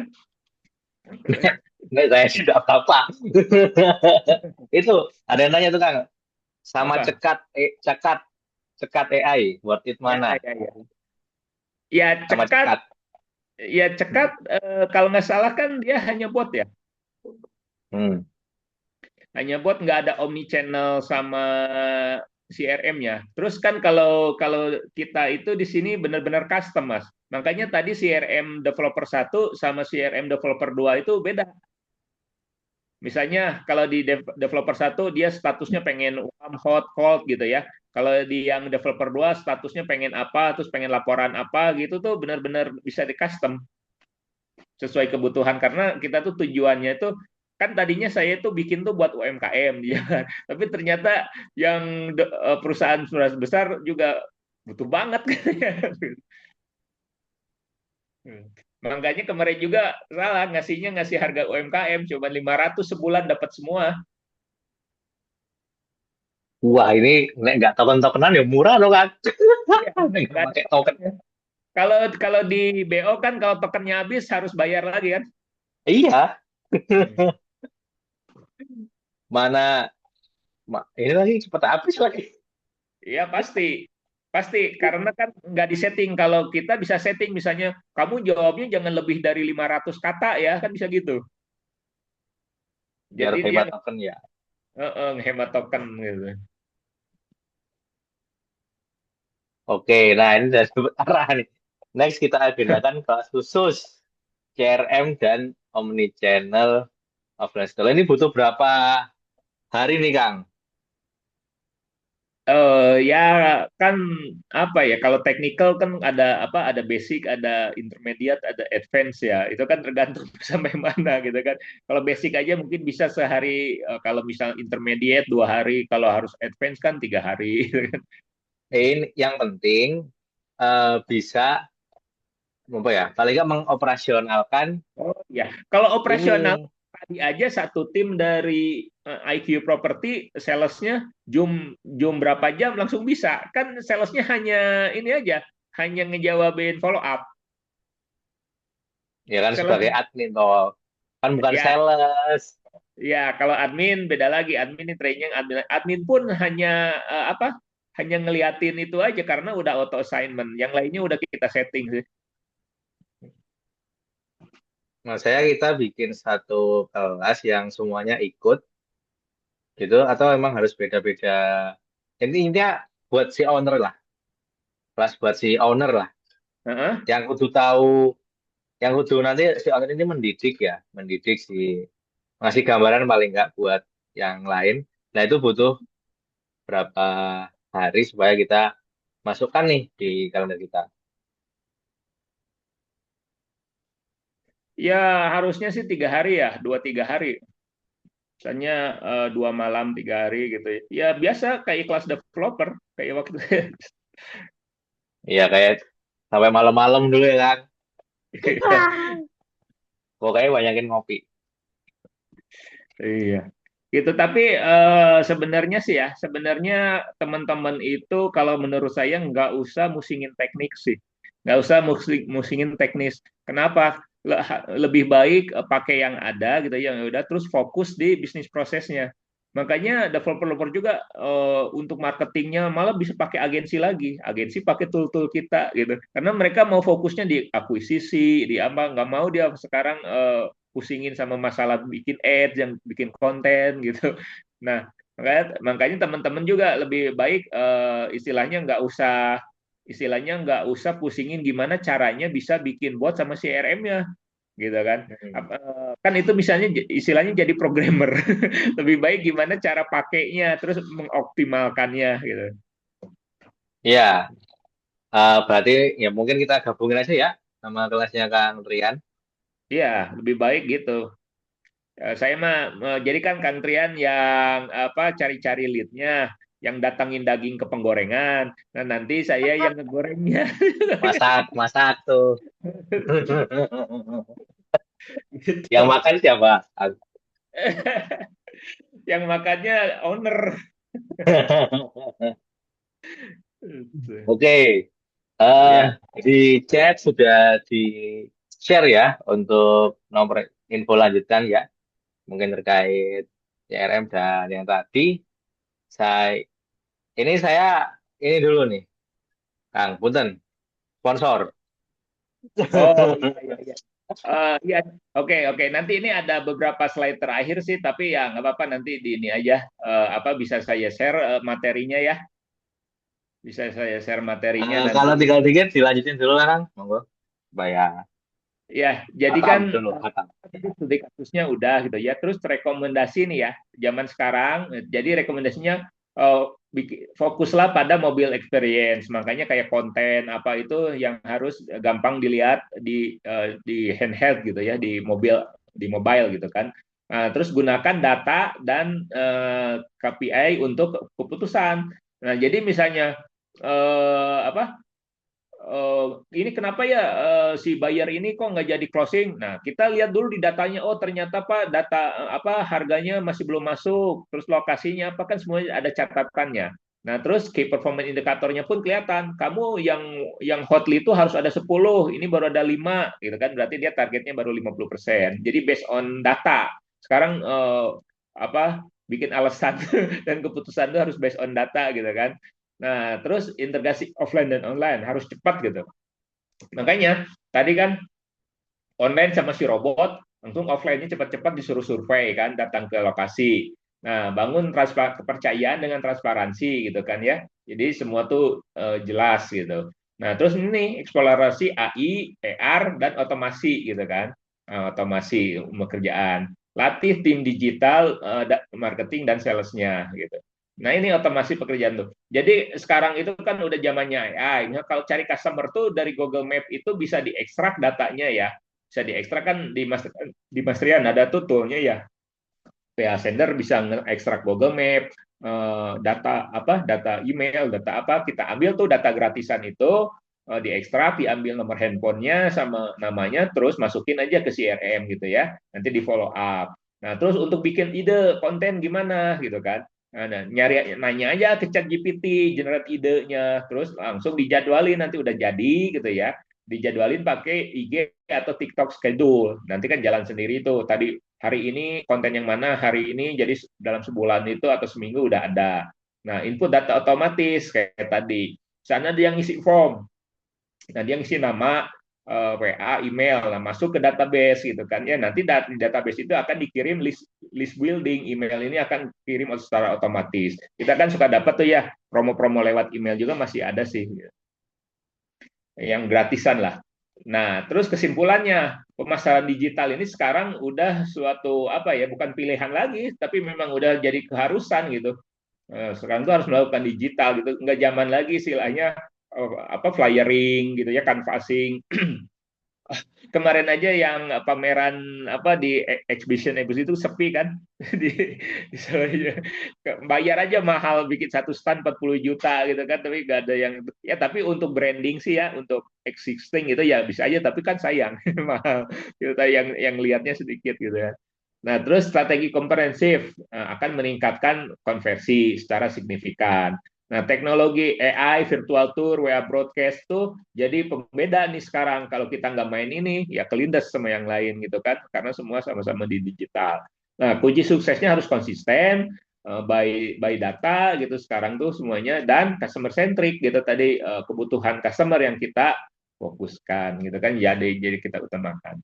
Nggak, saya sih nggak apa-apa. Itu ada yang nanya tuh Kang, sama Apa? cekat cekat AI, worth it Ya, mana? ya, ya. Ya Sama cekat, cekat. ya cekat, kalau nggak salah kan dia hanya bot ya, Hmm. hanya bot, nggak ada omni channel sama CRM-nya. Terus kan kalau kalau kita itu di sini benar-benar custom, Mas. Makanya tadi CRM developer satu sama CRM developer 2 itu beda. Misalnya kalau di developer satu dia statusnya pengen warm, hot, cold gitu ya. Kalau di yang developer 2 statusnya pengen apa, terus pengen laporan apa gitu tuh benar-benar bisa di custom sesuai kebutuhan, karena kita tuh tujuannya itu kan tadinya saya tuh bikin tuh buat UMKM ya kan. Tapi ternyata yang perusahaan besar juga butuh banget. Makanya kemarin juga salah ngasih harga UMKM cuma 500 sebulan dapat semua. Wah, ini nek nggak token-tokenan ya murah loh Kang. Iya, Nek nggak nggak ada pakai token. tokennya. Kalau kalau di BO kan kalau tokennya habis harus bayar lagi kan. Iya, Hmm. mana ini lagi cepet habis lagi. Iya pasti, pasti karena kan nggak disetting. Kalau kita bisa setting misalnya kamu jawabnya jangan lebih dari 500 kata ya kan bisa gitu. Biar Jadi dia hemat token ya. ngehemat token gitu. Oke, nah ini dari arah nih. Next kita agendakan kelas khusus CRM dan Omnichannel offline store. Ini butuh berapa hari nih Kang? Ya kan apa ya, kalau technical kan ada apa, ada basic, ada intermediate, ada advance ya. Itu kan tergantung sampai mana gitu kan. Kalau basic aja mungkin bisa sehari, kalau misal intermediate 2 hari, kalau harus advance kan 3 hari. Gitu kan. Ini yang penting bisa apa ya? Paling nggak mengoperasionalkan Oh ya, kalau operasional ini. tadi aja satu tim dari IQ Property salesnya jum berapa jam langsung bisa. Kan salesnya hanya ini aja, hanya ngejawabin follow up. Ya kan Sales sebagai admin toh. Kan bukan ya, sales. ya kalau admin beda lagi. Admin ini training, admin pun hanya apa? Hanya ngeliatin itu aja karena udah auto assignment. Yang lainnya udah kita setting sih. Nah, saya kita bikin satu kelas yang semuanya ikut gitu atau emang harus beda-beda. Ini intinya buat si owner lah, kelas buat si owner lah. Heeh. Yang kudu tahu, yang kudu nanti si owner ini mendidik ya, mendidik si ngasih gambaran paling nggak buat yang lain. Nah itu butuh berapa hari supaya kita masukkan nih di kalender kita. Ya harusnya sih 3 hari ya, 2-3 hari. misalnya 2 malam 3 hari gitu ya. Ya biasa kayak kelas developer kayak waktu. Iya kayak sampai malam-malam dulu ya kan. Pokoknya banyakin ngopi. Iya. Gitu. Tapi sebenarnya sih ya, sebenarnya teman-teman itu kalau menurut saya nggak usah musingin teknik sih. Nggak usah musingin teknis. Kenapa? Lebih baik pakai yang ada gitu ya, yang udah terus fokus di bisnis prosesnya. Makanya developer-developer juga untuk marketingnya malah bisa pakai agensi lagi. Agensi pakai tool-tool kita gitu. Karena mereka mau fokusnya di akuisisi, di apa, nggak mau dia sekarang pusingin sama masalah bikin ads yang bikin konten gitu. Nah, makanya teman-teman juga lebih baik istilahnya nggak usah pusingin gimana caranya bisa bikin bot sama CRM-nya gitu kan. Hmm. Kan itu misalnya istilahnya jadi programmer. Lebih baik gimana cara pakainya terus mengoptimalkannya gitu. Iya, berarti ya mungkin kita gabungin aja ya sama kelasnya Kang Rian. Iya, lebih baik gitu. Saya mah jadikan Kang Trian yang apa cari-cari leadnya, yang datangin daging ke penggorengan. Nah, nanti saya yang ngegorengnya. Masak, masak tuh. Yang Gitu. makan siapa? Yang makannya owner. Gitu. Oke, eh Ya, di chat sudah di share ya untuk nomor info lanjutan ya, mungkin terkait CRM dan yang tadi. Saya saya ini dulu nih, Kang Punten, sponsor. oh iya iya iya. Iya, oke oke. Nanti ini ada beberapa slide terakhir sih, tapi ya nggak apa-apa nanti di ini aja. Apa bisa saya share materinya ya? Bisa saya share materinya nanti. Kalau tinggal dikit dilanjutin dulu lah Kang, monggo. Supaya Ya, jadi hatam kan dulu, hatam. tadi studi kasusnya udah gitu ya. Terus rekomendasi nih ya, zaman sekarang. Jadi rekomendasinya fokuslah pada mobile experience. Makanya kayak konten apa itu yang harus gampang dilihat di handheld gitu ya, di mobile gitu kan. Nah, terus gunakan data dan KPI untuk keputusan. Nah, jadi misalnya apa ini kenapa ya si buyer ini kok nggak jadi closing? Nah, kita lihat dulu di datanya. Oh, ternyata Pak data apa harganya masih belum masuk, terus lokasinya apa kan semuanya ada catatannya. Nah, terus key performance indikatornya pun kelihatan. Kamu yang hot lead itu harus ada 10, ini baru ada 5 gitu kan. Berarti dia targetnya baru 50%. Jadi based on data. Sekarang apa bikin alasan dan keputusan itu harus based on data gitu kan. Nah, terus integrasi offline dan online harus cepat gitu. Makanya tadi kan online sama si robot, langsung offline-nya cepat-cepat disuruh survei kan, datang ke lokasi. Nah, bangun kepercayaan dengan transparansi gitu kan ya. Jadi semua tuh jelas gitu. Nah, terus ini eksplorasi AI, AR, dan otomasi gitu kan. Otomasi pekerjaan. Latih tim digital, marketing, dan salesnya gitu. Nah, ini otomasi pekerjaan tuh. Jadi sekarang itu kan udah zamannya AI. Nah, kalau cari customer tuh dari Google Map itu bisa diekstrak datanya ya, bisa diekstrak kan di Mastrian ada tuh toolnya ya. PA Sender bisa ngekstrak Google Map, data apa, data email, data apa, kita ambil tuh data gratisan itu, diekstrak, diambil nomor handphonenya sama namanya, terus masukin aja ke CRM gitu ya, nanti di follow up. Nah, terus untuk bikin ide konten gimana gitu kan. Nah, nyari nanya aja ke Chat GPT, generate idenya, terus langsung dijadwalin nanti udah jadi gitu ya. Dijadwalin pakai IG atau TikTok schedule. Nanti kan jalan sendiri tuh. Tadi hari ini konten yang mana hari ini jadi dalam sebulan itu atau seminggu udah ada. Nah, input data otomatis kayak tadi. Sana dia ngisi form. Nah, dia ngisi nama, WA, email, nah, masuk ke database gitu kan ya. Nanti di database itu akan dikirim list list building, email ini akan kirim secara otomatis. Kita kan suka dapat tuh ya promo-promo lewat email juga masih ada sih yang gratisan lah. Nah, terus kesimpulannya, pemasaran digital ini sekarang udah suatu apa ya, bukan pilihan lagi, tapi memang udah jadi keharusan gitu. Sekarang tuh harus melakukan digital gitu, nggak zaman lagi istilahnya apa flyering gitu ya, canvassing, Kemarin aja yang pameran apa di exhibition itu sepi kan, di, di bayar aja mahal bikin satu stand 40 juta gitu kan, tapi nggak ada yang ya, tapi untuk branding sih ya, untuk existing itu ya bisa aja, tapi kan sayang mahal kita yang lihatnya sedikit gitu ya. Nah, terus strategi komprehensif akan meningkatkan konversi secara signifikan. Nah, teknologi AI, virtual tour, WA broadcast tuh jadi pembeda nih sekarang. Kalau kita nggak main ini, ya kelindes sama yang lain gitu kan, karena semua sama-sama di digital. Nah, kunci suksesnya harus konsisten, by data gitu sekarang tuh semuanya, dan customer centric gitu tadi, kebutuhan customer yang kita fokuskan gitu kan, jadi kita utamakan.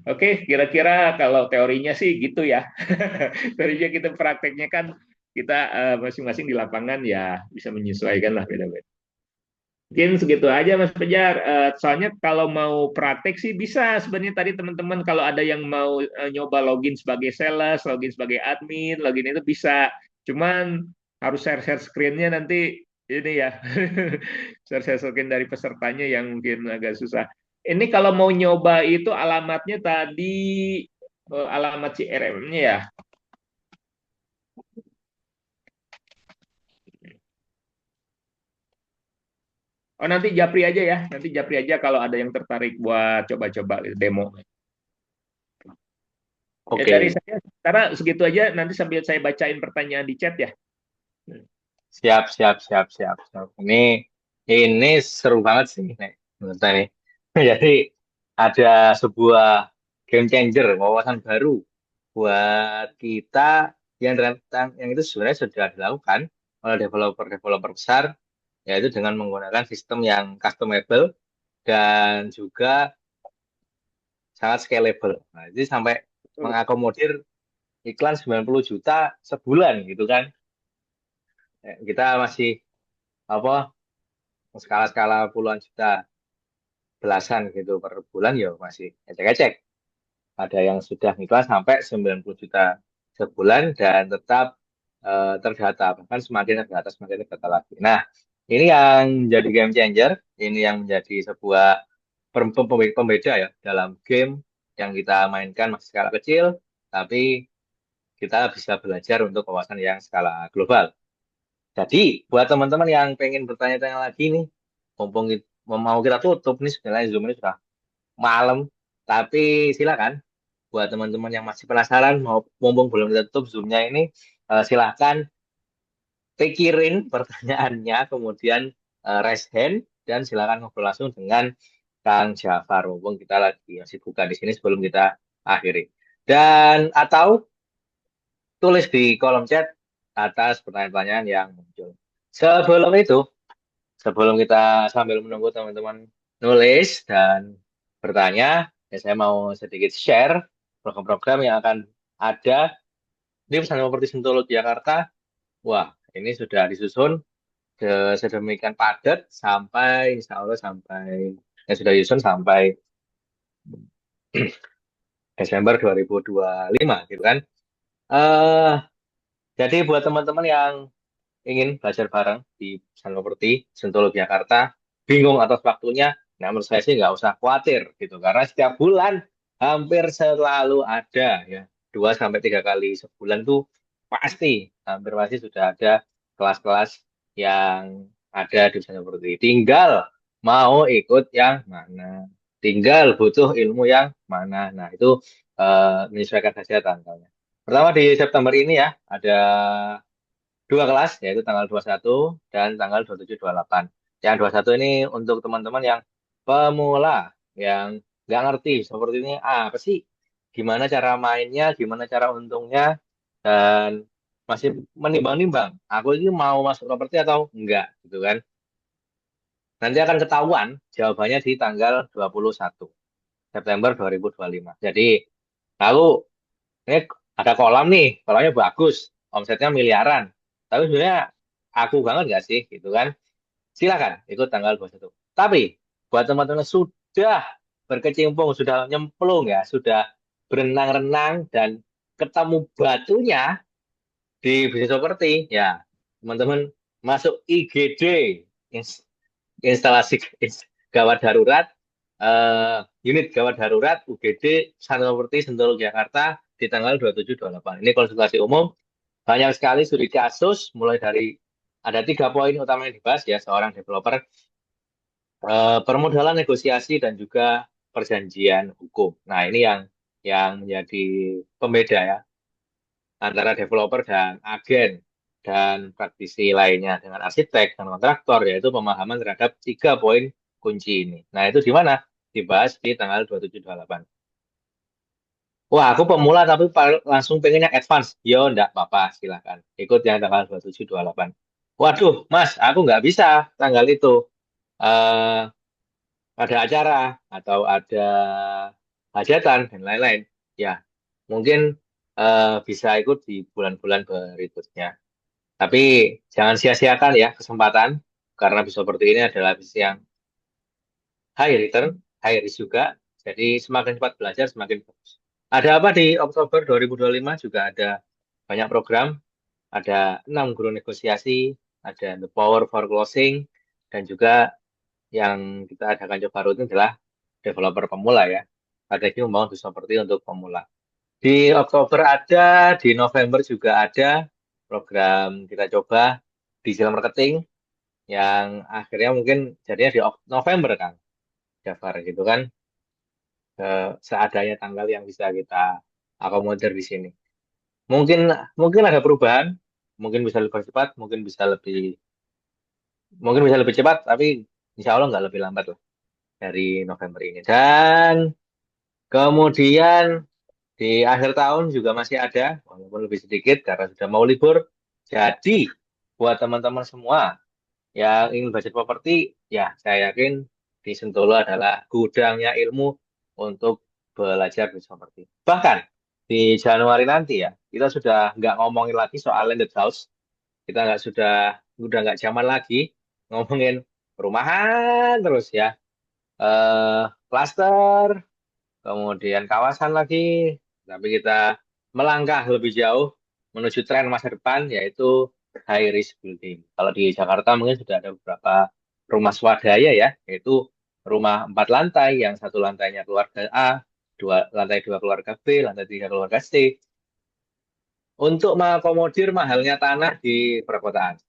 Oke, kira-kira kalau teorinya sih gitu ya. Teorinya, kita prakteknya kan kita masing-masing di lapangan ya bisa menyesuaikan lah beda-beda. Mungkin segitu aja Mas Pejar. Soalnya kalau mau praktek sih bisa sebenarnya, tadi teman-teman kalau ada yang mau nyoba login sebagai sales, login sebagai admin, login itu bisa. Cuman harus share-share screen-nya nanti ini ya. Share-share screen dari pesertanya yang mungkin agak susah. Ini kalau mau nyoba itu alamatnya tadi, alamat CRM-nya ya. Oh, nanti Japri aja ya. Nanti Japri aja kalau ada yang tertarik buat coba-coba demo. Ya dari Oke, saya, karena segitu aja, nanti sambil saya bacain pertanyaan di chat ya. siap, siap, siap, siap, siap. Ini seru banget sih, Nek, menurut saya nih. Jadi ada sebuah game changer, wawasan baru buat kita yang itu sebenarnya sudah dilakukan oleh developer-developer besar, yaitu dengan menggunakan sistem yang customable dan juga sangat scalable. Nah, jadi sampai mengakomodir iklan 90 juta sebulan gitu kan. Kita masih apa skala-skala puluhan juta, belasan gitu per bulan ya masih ecek-ecek. Ada yang sudah iklan sampai 90 juta sebulan dan tetap terdata, bahkan semakin terdata lagi. Nah, ini yang jadi game changer, ini yang menjadi sebuah pembeda ya dalam game yang kita mainkan masih skala kecil, tapi kita bisa belajar untuk kawasan yang skala global. Jadi, buat teman-teman yang pengen bertanya-tanya lagi nih, mumpung mau kita tutup nih, sebenarnya Zoom ini sudah malam, tapi silakan buat teman-teman yang masih penasaran, mumpung belum kita tutup Zoom-nya ini, silakan pikirin pertanyaannya, kemudian raise hand, dan silakan ngobrol langsung dengan Kang Jafar, mumpung kita lagi masih buka di sini sebelum kita akhiri. Dan atau tulis di kolom chat atas pertanyaan-pertanyaan yang muncul. Sebelum itu, sebelum kita sambil menunggu teman-teman nulis dan bertanya, ya saya mau sedikit share program-program yang akan ada di Pesantren Properti Sentul Jakarta. Wah, ini sudah disusun sedemikian padat sampai insya Allah sampai sudah disusun sampai Desember 2025 gitu kan. Eh jadi buat teman-teman yang ingin belajar bareng di Pesantren Properti Sentul Jakarta, bingung atas waktunya, nah menurut saya sih nggak usah khawatir gitu, karena setiap bulan hampir selalu ada ya, 2 sampai 3 kali sebulan tuh pasti, hampir pasti sudah ada kelas-kelas yang ada di Pesantren Properti. Tinggal mau ikut yang mana, tinggal butuh ilmu yang mana. Nah itu menyesuaikan saja tanggalnya. Pertama di September ini ya, ada 2 kelas, yaitu tanggal 21 dan tanggal 27-28. Yang 21 ini untuk teman-teman yang pemula, yang nggak ngerti seperti ini, apa sih, gimana cara mainnya, gimana cara untungnya, dan masih menimbang-nimbang, aku ini mau masuk properti atau enggak, gitu kan. Nanti akan ketahuan jawabannya di tanggal 21 September 2025. Jadi, aku ini ada kolam nih, kolamnya bagus, omsetnya miliaran. Tapi sebenarnya aku banget nggak sih, gitu kan? Silakan ikut tanggal 21. Tapi buat teman-teman yang sudah berkecimpung, sudah nyemplung ya, sudah berenang-renang dan ketemu batunya di bisnis properti, ya teman-teman masuk IGD, instalasi gawat darurat, eh, unit gawat darurat UGD Satu Properti Sentul Jakarta di tanggal 27-28. Ini konsultasi umum. Banyak sekali studi kasus, mulai dari ada 3 poin utama yang dibahas ya, seorang developer, permodalan negosiasi dan juga perjanjian hukum. Nah, ini yang menjadi pembeda ya antara developer dan agen dan praktisi lainnya dengan arsitek dan kontraktor, yaitu pemahaman terhadap 3 poin kunci ini. Nah, itu di mana? Dibahas di tanggal 27-28. Wah, aku pemula tapi langsung pengennya advance. Yo, enggak apa-apa, silakan. Ikut yang tanggal 27-28. Waduh, Mas, aku nggak bisa tanggal itu. Eh, ada acara atau ada hajatan dan lain-lain. Ya, mungkin bisa ikut di bulan-bulan berikutnya. Tapi jangan sia-siakan ya kesempatan, karena bis seperti ini adalah bis yang high return, high risk juga. Jadi semakin cepat belajar, semakin bagus. Ada apa di Oktober 2025 juga ada banyak program, ada 6 guru negosiasi, ada The Power for Closing, dan juga yang kita adakan coba rutin adalah developer pemula ya. Strategi membangun bisnis properti untuk pemula. Di Oktober ada, di November juga ada program kita coba digital marketing yang akhirnya mungkin jadinya di November kan, Jafar gitu kan, seadanya tanggal yang bisa kita akomodir di sini. Mungkin mungkin ada perubahan, mungkin bisa lebih cepat, mungkin bisa lebih cepat, tapi insya Allah nggak lebih lambat lah dari November ini. Dan kemudian di akhir tahun juga masih ada, walaupun lebih sedikit karena sudah mau libur. Jadi, buat teman-teman semua yang ingin budget properti, ya saya yakin di Sentolo adalah gudangnya ilmu untuk belajar budget properti. Bahkan di Januari nanti ya, kita sudah nggak ngomongin lagi soal landed house. Kita udah nggak zaman lagi ngomongin perumahan terus ya. Klaster, kemudian kawasan lagi, tapi kita melangkah lebih jauh menuju tren masa depan, yaitu high risk building. Kalau di Jakarta mungkin sudah ada beberapa rumah swadaya ya, yaitu rumah 4 lantai, yang satu lantainya keluarga A, lantai dua keluarga B, lantai tiga keluarga C, untuk mengakomodir mahalnya tanah di perkotaan.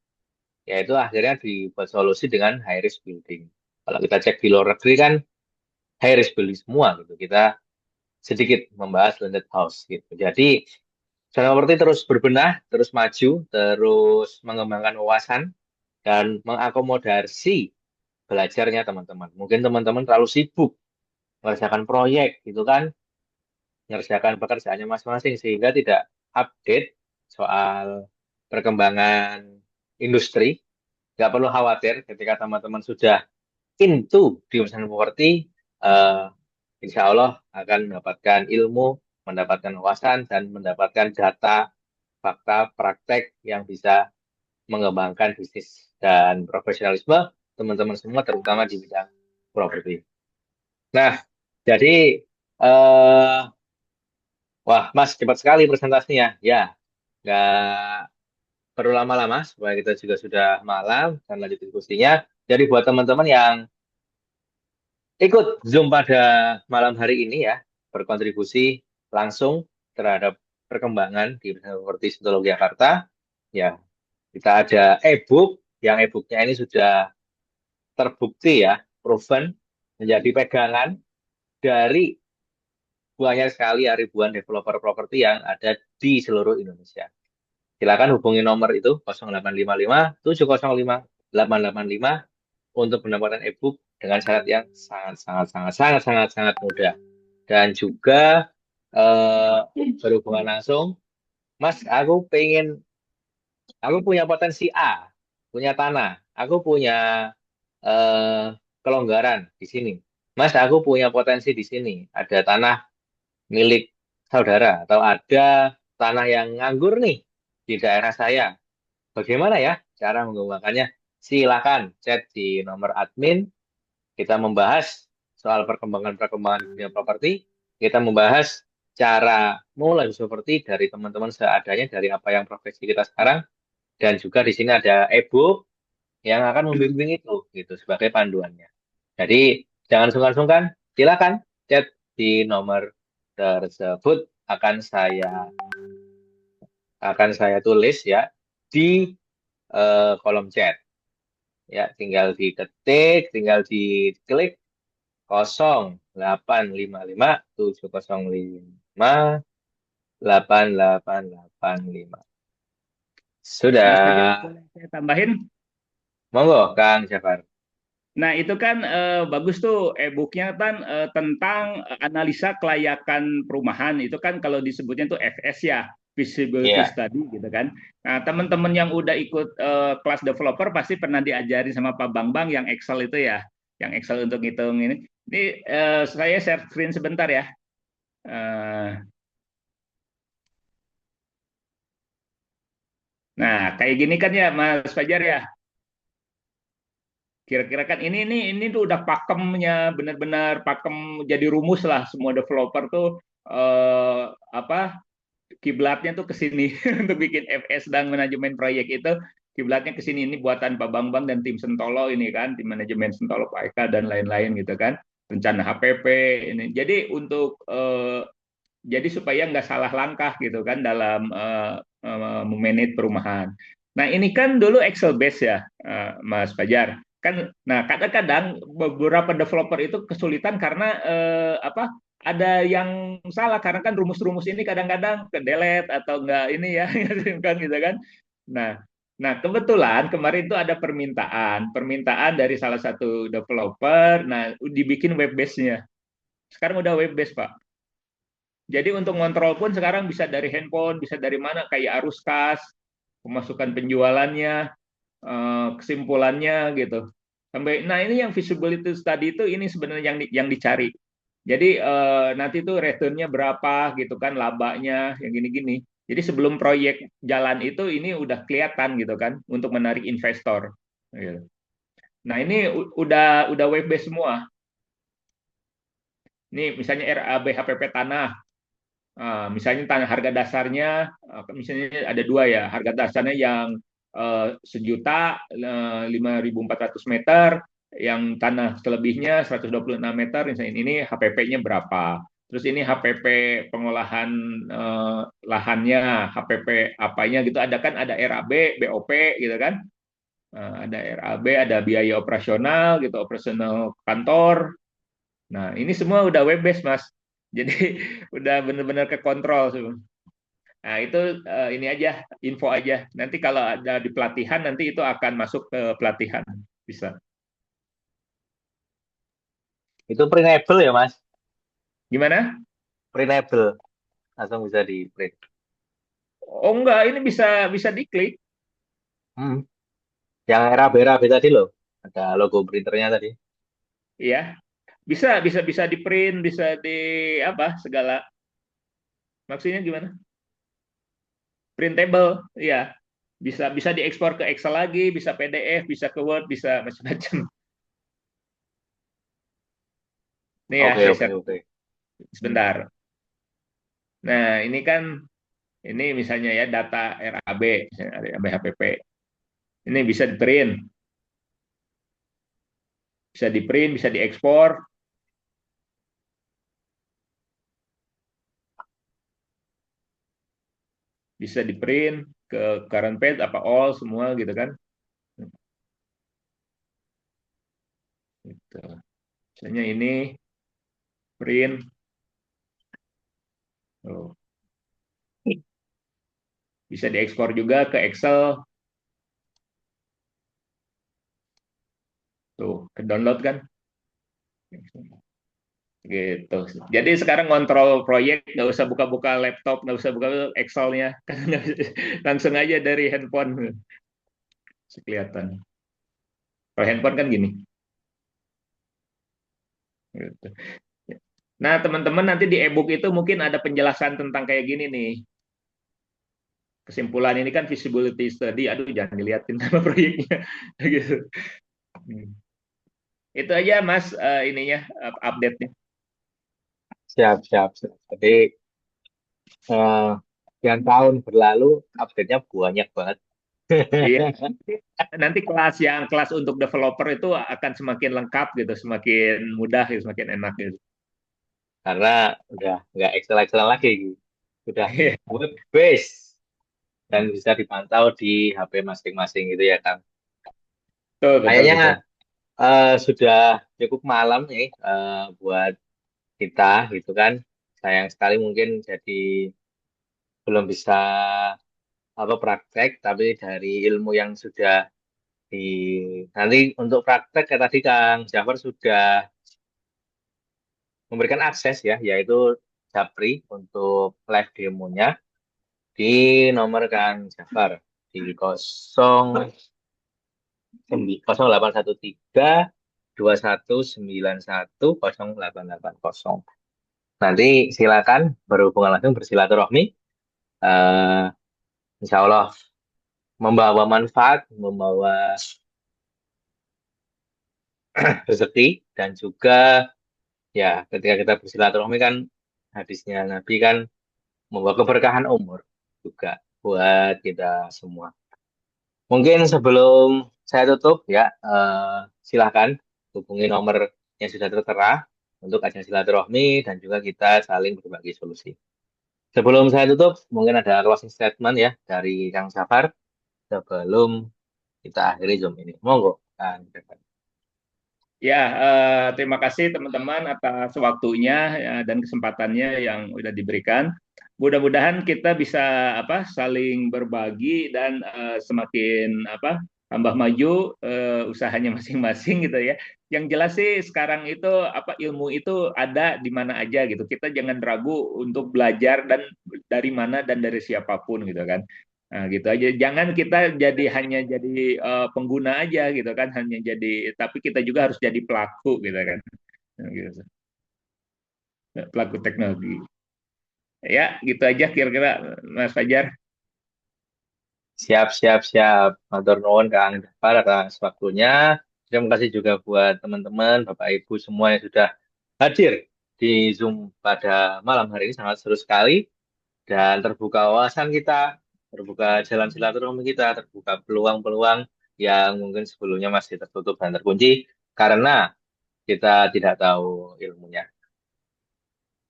Yaitu akhirnya dibuat solusi dengan high risk building. Kalau kita cek di luar negeri kan high risk building semua gitu. Kita sedikit membahas landed house gitu. Jadi Jalan Properti terus berbenah, terus maju, terus mengembangkan wawasan dan mengakomodasi belajarnya teman-teman. Mungkin teman-teman terlalu sibuk mengerjakan proyek gitu kan, mengerjakan pekerjaannya masing-masing sehingga tidak update soal perkembangan industri. Nggak perlu khawatir ketika teman-teman sudah into di urusan properti, eh, insya Allah akan mendapatkan ilmu, mendapatkan wawasan, dan mendapatkan data, fakta, praktek yang bisa mengembangkan bisnis dan profesionalisme teman-teman semua, terutama di bidang properti. Nah, jadi, eh, wah, Mas, cepat sekali presentasinya. Ya, nggak perlu lama-lama, supaya kita juga sudah malam dan lanjut diskusinya. Jadi buat teman-teman yang ikut Zoom pada malam hari ini ya, berkontribusi langsung terhadap perkembangan di seperti Sintologi Jakarta. Ya, kita ada e-book, yang e-booknya ini sudah terbukti ya, proven, menjadi pegangan dari banyak sekali ya, ribuan developer properti yang ada di seluruh Indonesia. Silakan hubungi nomor itu 0855 705 885 untuk mendapatkan e-book dengan syarat yang sangat sangat sangat sangat sangat sangat mudah. Dan juga eh, berhubungan langsung, Mas, aku punya potensi A, punya tanah, aku punya eh, kelonggaran di sini. Mas, aku punya potensi di sini, ada tanah milik saudara atau ada tanah yang nganggur nih di daerah saya. Bagaimana ya cara mengembangkannya? Silakan chat di nomor admin. Kita membahas soal perkembangan-perkembangan dunia properti. Kita membahas cara mulai seperti dari teman-teman seadanya, dari apa yang profesi kita sekarang. Dan juga di sini ada e-book yang akan membimbing itu gitu sebagai panduannya. Jadi jangan sungkan-sungkan, silakan chat di nomor tersebut akan saya akan saya tulis ya di kolom chat. Ya, tinggal diketik, tinggal diklik 0855 705 8885. Mas Fajar, Sudah. boleh saya tambahin? Monggo, Kang Jafar. Nah, itu kan bagus tuh e-booknya kan tentang analisa kelayakan perumahan. Itu kan kalau disebutnya tuh FS ya, feasibility Iya. study gitu kan. Nah, teman-teman yang udah ikut kelas developer pasti pernah diajarin sama Pak Bambang yang Excel itu ya, yang Excel untuk ngitung ini. Ini saya share screen sebentar ya. Eh, nah, kayak gini kan ya, Mas Fajar ya. Kira-kira kan ini tuh udah pakemnya benar-benar pakem jadi rumus lah semua developer tuh eh, apa kiblatnya tuh ke sini untuk bikin FS dan manajemen proyek itu kiblatnya ke sini ini buatan Pak Bambang dan tim Sentolo ini kan tim manajemen Sentolo Pak Eka dan lain-lain gitu kan rencana HPP ini jadi untuk jadi supaya nggak salah langkah gitu kan dalam memanage perumahan. Nah ini kan dulu Excel base ya, Mas Fajar. Kan, nah kadang-kadang beberapa developer itu kesulitan karena apa? Ada yang salah karena kan rumus-rumus ini kadang-kadang ke delete atau enggak ini ya, kan gitu kan. Nah, nah kebetulan kemarin itu ada permintaan dari salah satu developer. Nah, dibikin web base-nya. Sekarang udah web base Pak. Jadi untuk ngontrol pun sekarang bisa dari handphone, bisa dari mana kayak arus kas, pemasukan penjualannya, kesimpulannya gitu. Sampai nah ini yang visibility study itu ini sebenarnya yang dicari. Jadi nanti tuh returnnya berapa gitu kan, labanya yang gini-gini. Jadi sebelum proyek jalan itu ini udah kelihatan gitu kan untuk menarik investor. Gitu. Nah ini udah web based semua. Ini misalnya RAB HPP tanah. Misalnya tanah harga dasarnya, misalnya ada dua ya, harga dasarnya yang 1.005.400 meter, yang tanah selebihnya 126 meter, misalnya ini HPP-nya berapa. Terus ini HPP pengolahan lahannya, HPP apanya gitu, ada kan ada RAB, BOP gitu kan. Ada RAB, ada biaya operasional gitu, operasional kantor. Nah, ini semua udah web based, Mas. Jadi udah benar-benar ke kontrol semua. Nah, itu ini aja, info aja. Nanti kalau ada di pelatihan, nanti itu akan masuk ke pelatihan. Bisa. Itu printable ya, Mas? Gimana? Printable. Langsung bisa di print. Oh enggak, ini bisa bisa diklik. Hmm. Yang RAB-RAB tadi loh. Ada logo printernya tadi. Ya. Bisa bisa bisa di print, bisa di apa segala. Maksudnya gimana? Printable, ya. Bisa bisa diekspor ke Excel lagi, bisa PDF, bisa ke Word, bisa macam-macam. Nih ya, Oke, saya oke, share oke. Hmm. sebentar. Nah, ini kan ini misalnya ya data RAB, misalnya RAB HPP. Ini bisa di print, bisa diekspor, bisa di print ke current page apa all semua gitu kan. Gitu. Misalnya ini print, oh, bisa diekspor juga ke Excel, tuh ke download kan. Gitu. Jadi sekarang kontrol proyek nggak usah buka-buka laptop, nggak usah buka Excelnya, langsung aja dari handphone kelihatan. Kalau handphone kan gini. Gitu. Nah, teman-teman nanti di e-book itu mungkin ada penjelasan tentang kayak gini nih. Kesimpulan ini kan feasibility study. Aduh, jangan dilihatin sama proyeknya. Gitu. Itu aja, Mas, ininya update-nya. Siap, siap, siap. Jadi, sekian tahun berlalu, update-nya banyak banget. Iya. Nanti kelas untuk developer itu akan semakin lengkap gitu, semakin mudah, gitu, semakin enak gitu. karena udah nggak Excel lagi, sudah web based dan bisa dipantau di HP masing-masing gitu ya Kang. Betul, betul, Kayaknya betul. sudah cukup malam nih buat kita gitu kan. Sayang sekali mungkin jadi belum bisa apa praktek, tapi dari ilmu yang sudah di nanti untuk praktek kayak tadi Kang Jafar sudah memberikan akses ya, yaitu Japri untuk live demonya di nomor Kang Jafar di 0813 2191 0880. Nanti silakan berhubungan langsung bersilaturahmi. Eh, Insya Allah membawa manfaat, membawa rezeki, dan juga ya ketika kita bersilaturahmi kan hadisnya Nabi kan membawa keberkahan umur juga buat kita semua. Mungkin sebelum saya tutup ya, silakan hubungi nomor yang sudah tertera untuk ajang silaturahmi dan juga kita saling berbagi solusi. Sebelum saya tutup, mungkin ada closing statement ya dari Kang Safar sebelum kita akhiri Zoom ini. Monggo, Kang Safar. Ya, terima kasih teman-teman atas waktunya ya, dan kesempatannya yang sudah diberikan. Mudah-mudahan kita bisa saling berbagi dan semakin tambah maju usahanya masing-masing gitu ya. Yang jelas sih sekarang itu ilmu itu ada di mana aja gitu. Kita jangan ragu untuk belajar dan dari mana dan dari siapapun gitu kan. Nah, gitu aja. Jangan kita hanya jadi pengguna aja gitu kan, hanya jadi, tapi kita juga harus jadi pelaku gitu kan. Nah, gitu. Pelaku teknologi. Ya, gitu aja kira-kira Mas Fajar. Siap, siap, siap. Matur nuwun Kang Jafar atas waktunya. Terima kasih juga buat teman-teman, Bapak Ibu semua yang sudah hadir di Zoom pada malam hari ini. Sangat seru sekali dan terbuka wawasan kita, terbuka jalan silaturahmi kita, terbuka peluang-peluang yang mungkin sebelumnya masih tertutup dan terkunci karena kita tidak tahu ilmunya.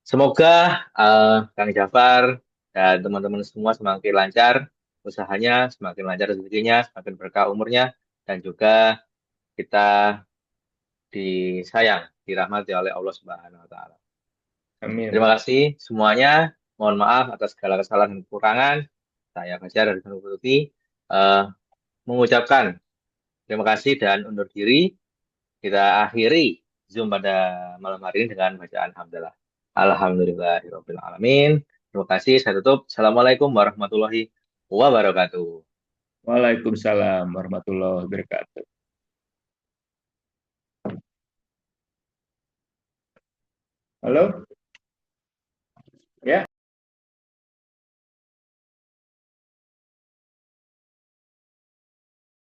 Semoga Kang Jafar dan teman-teman semua semakin lancar usahanya, semakin lancar rezekinya, semakin berkah umurnya, dan juga kita disayang, dirahmati oleh Allah Subhanahu wa Ta'ala. Amin. Terima kasih semuanya. Mohon maaf atas segala kesalahan dan kekurangan. Saya Fajar dari Gunung Putih eh, mengucapkan terima kasih dan undur diri. Kita akhiri Zoom pada malam hari ini dengan bacaan hamdalah. Alhamdulillahirabbil alamin. Terima kasih. Saya tutup. Assalamualaikum warahmatullahi wabarakatuh. Waalaikumsalam warahmatullahi wabarakatuh. Halo?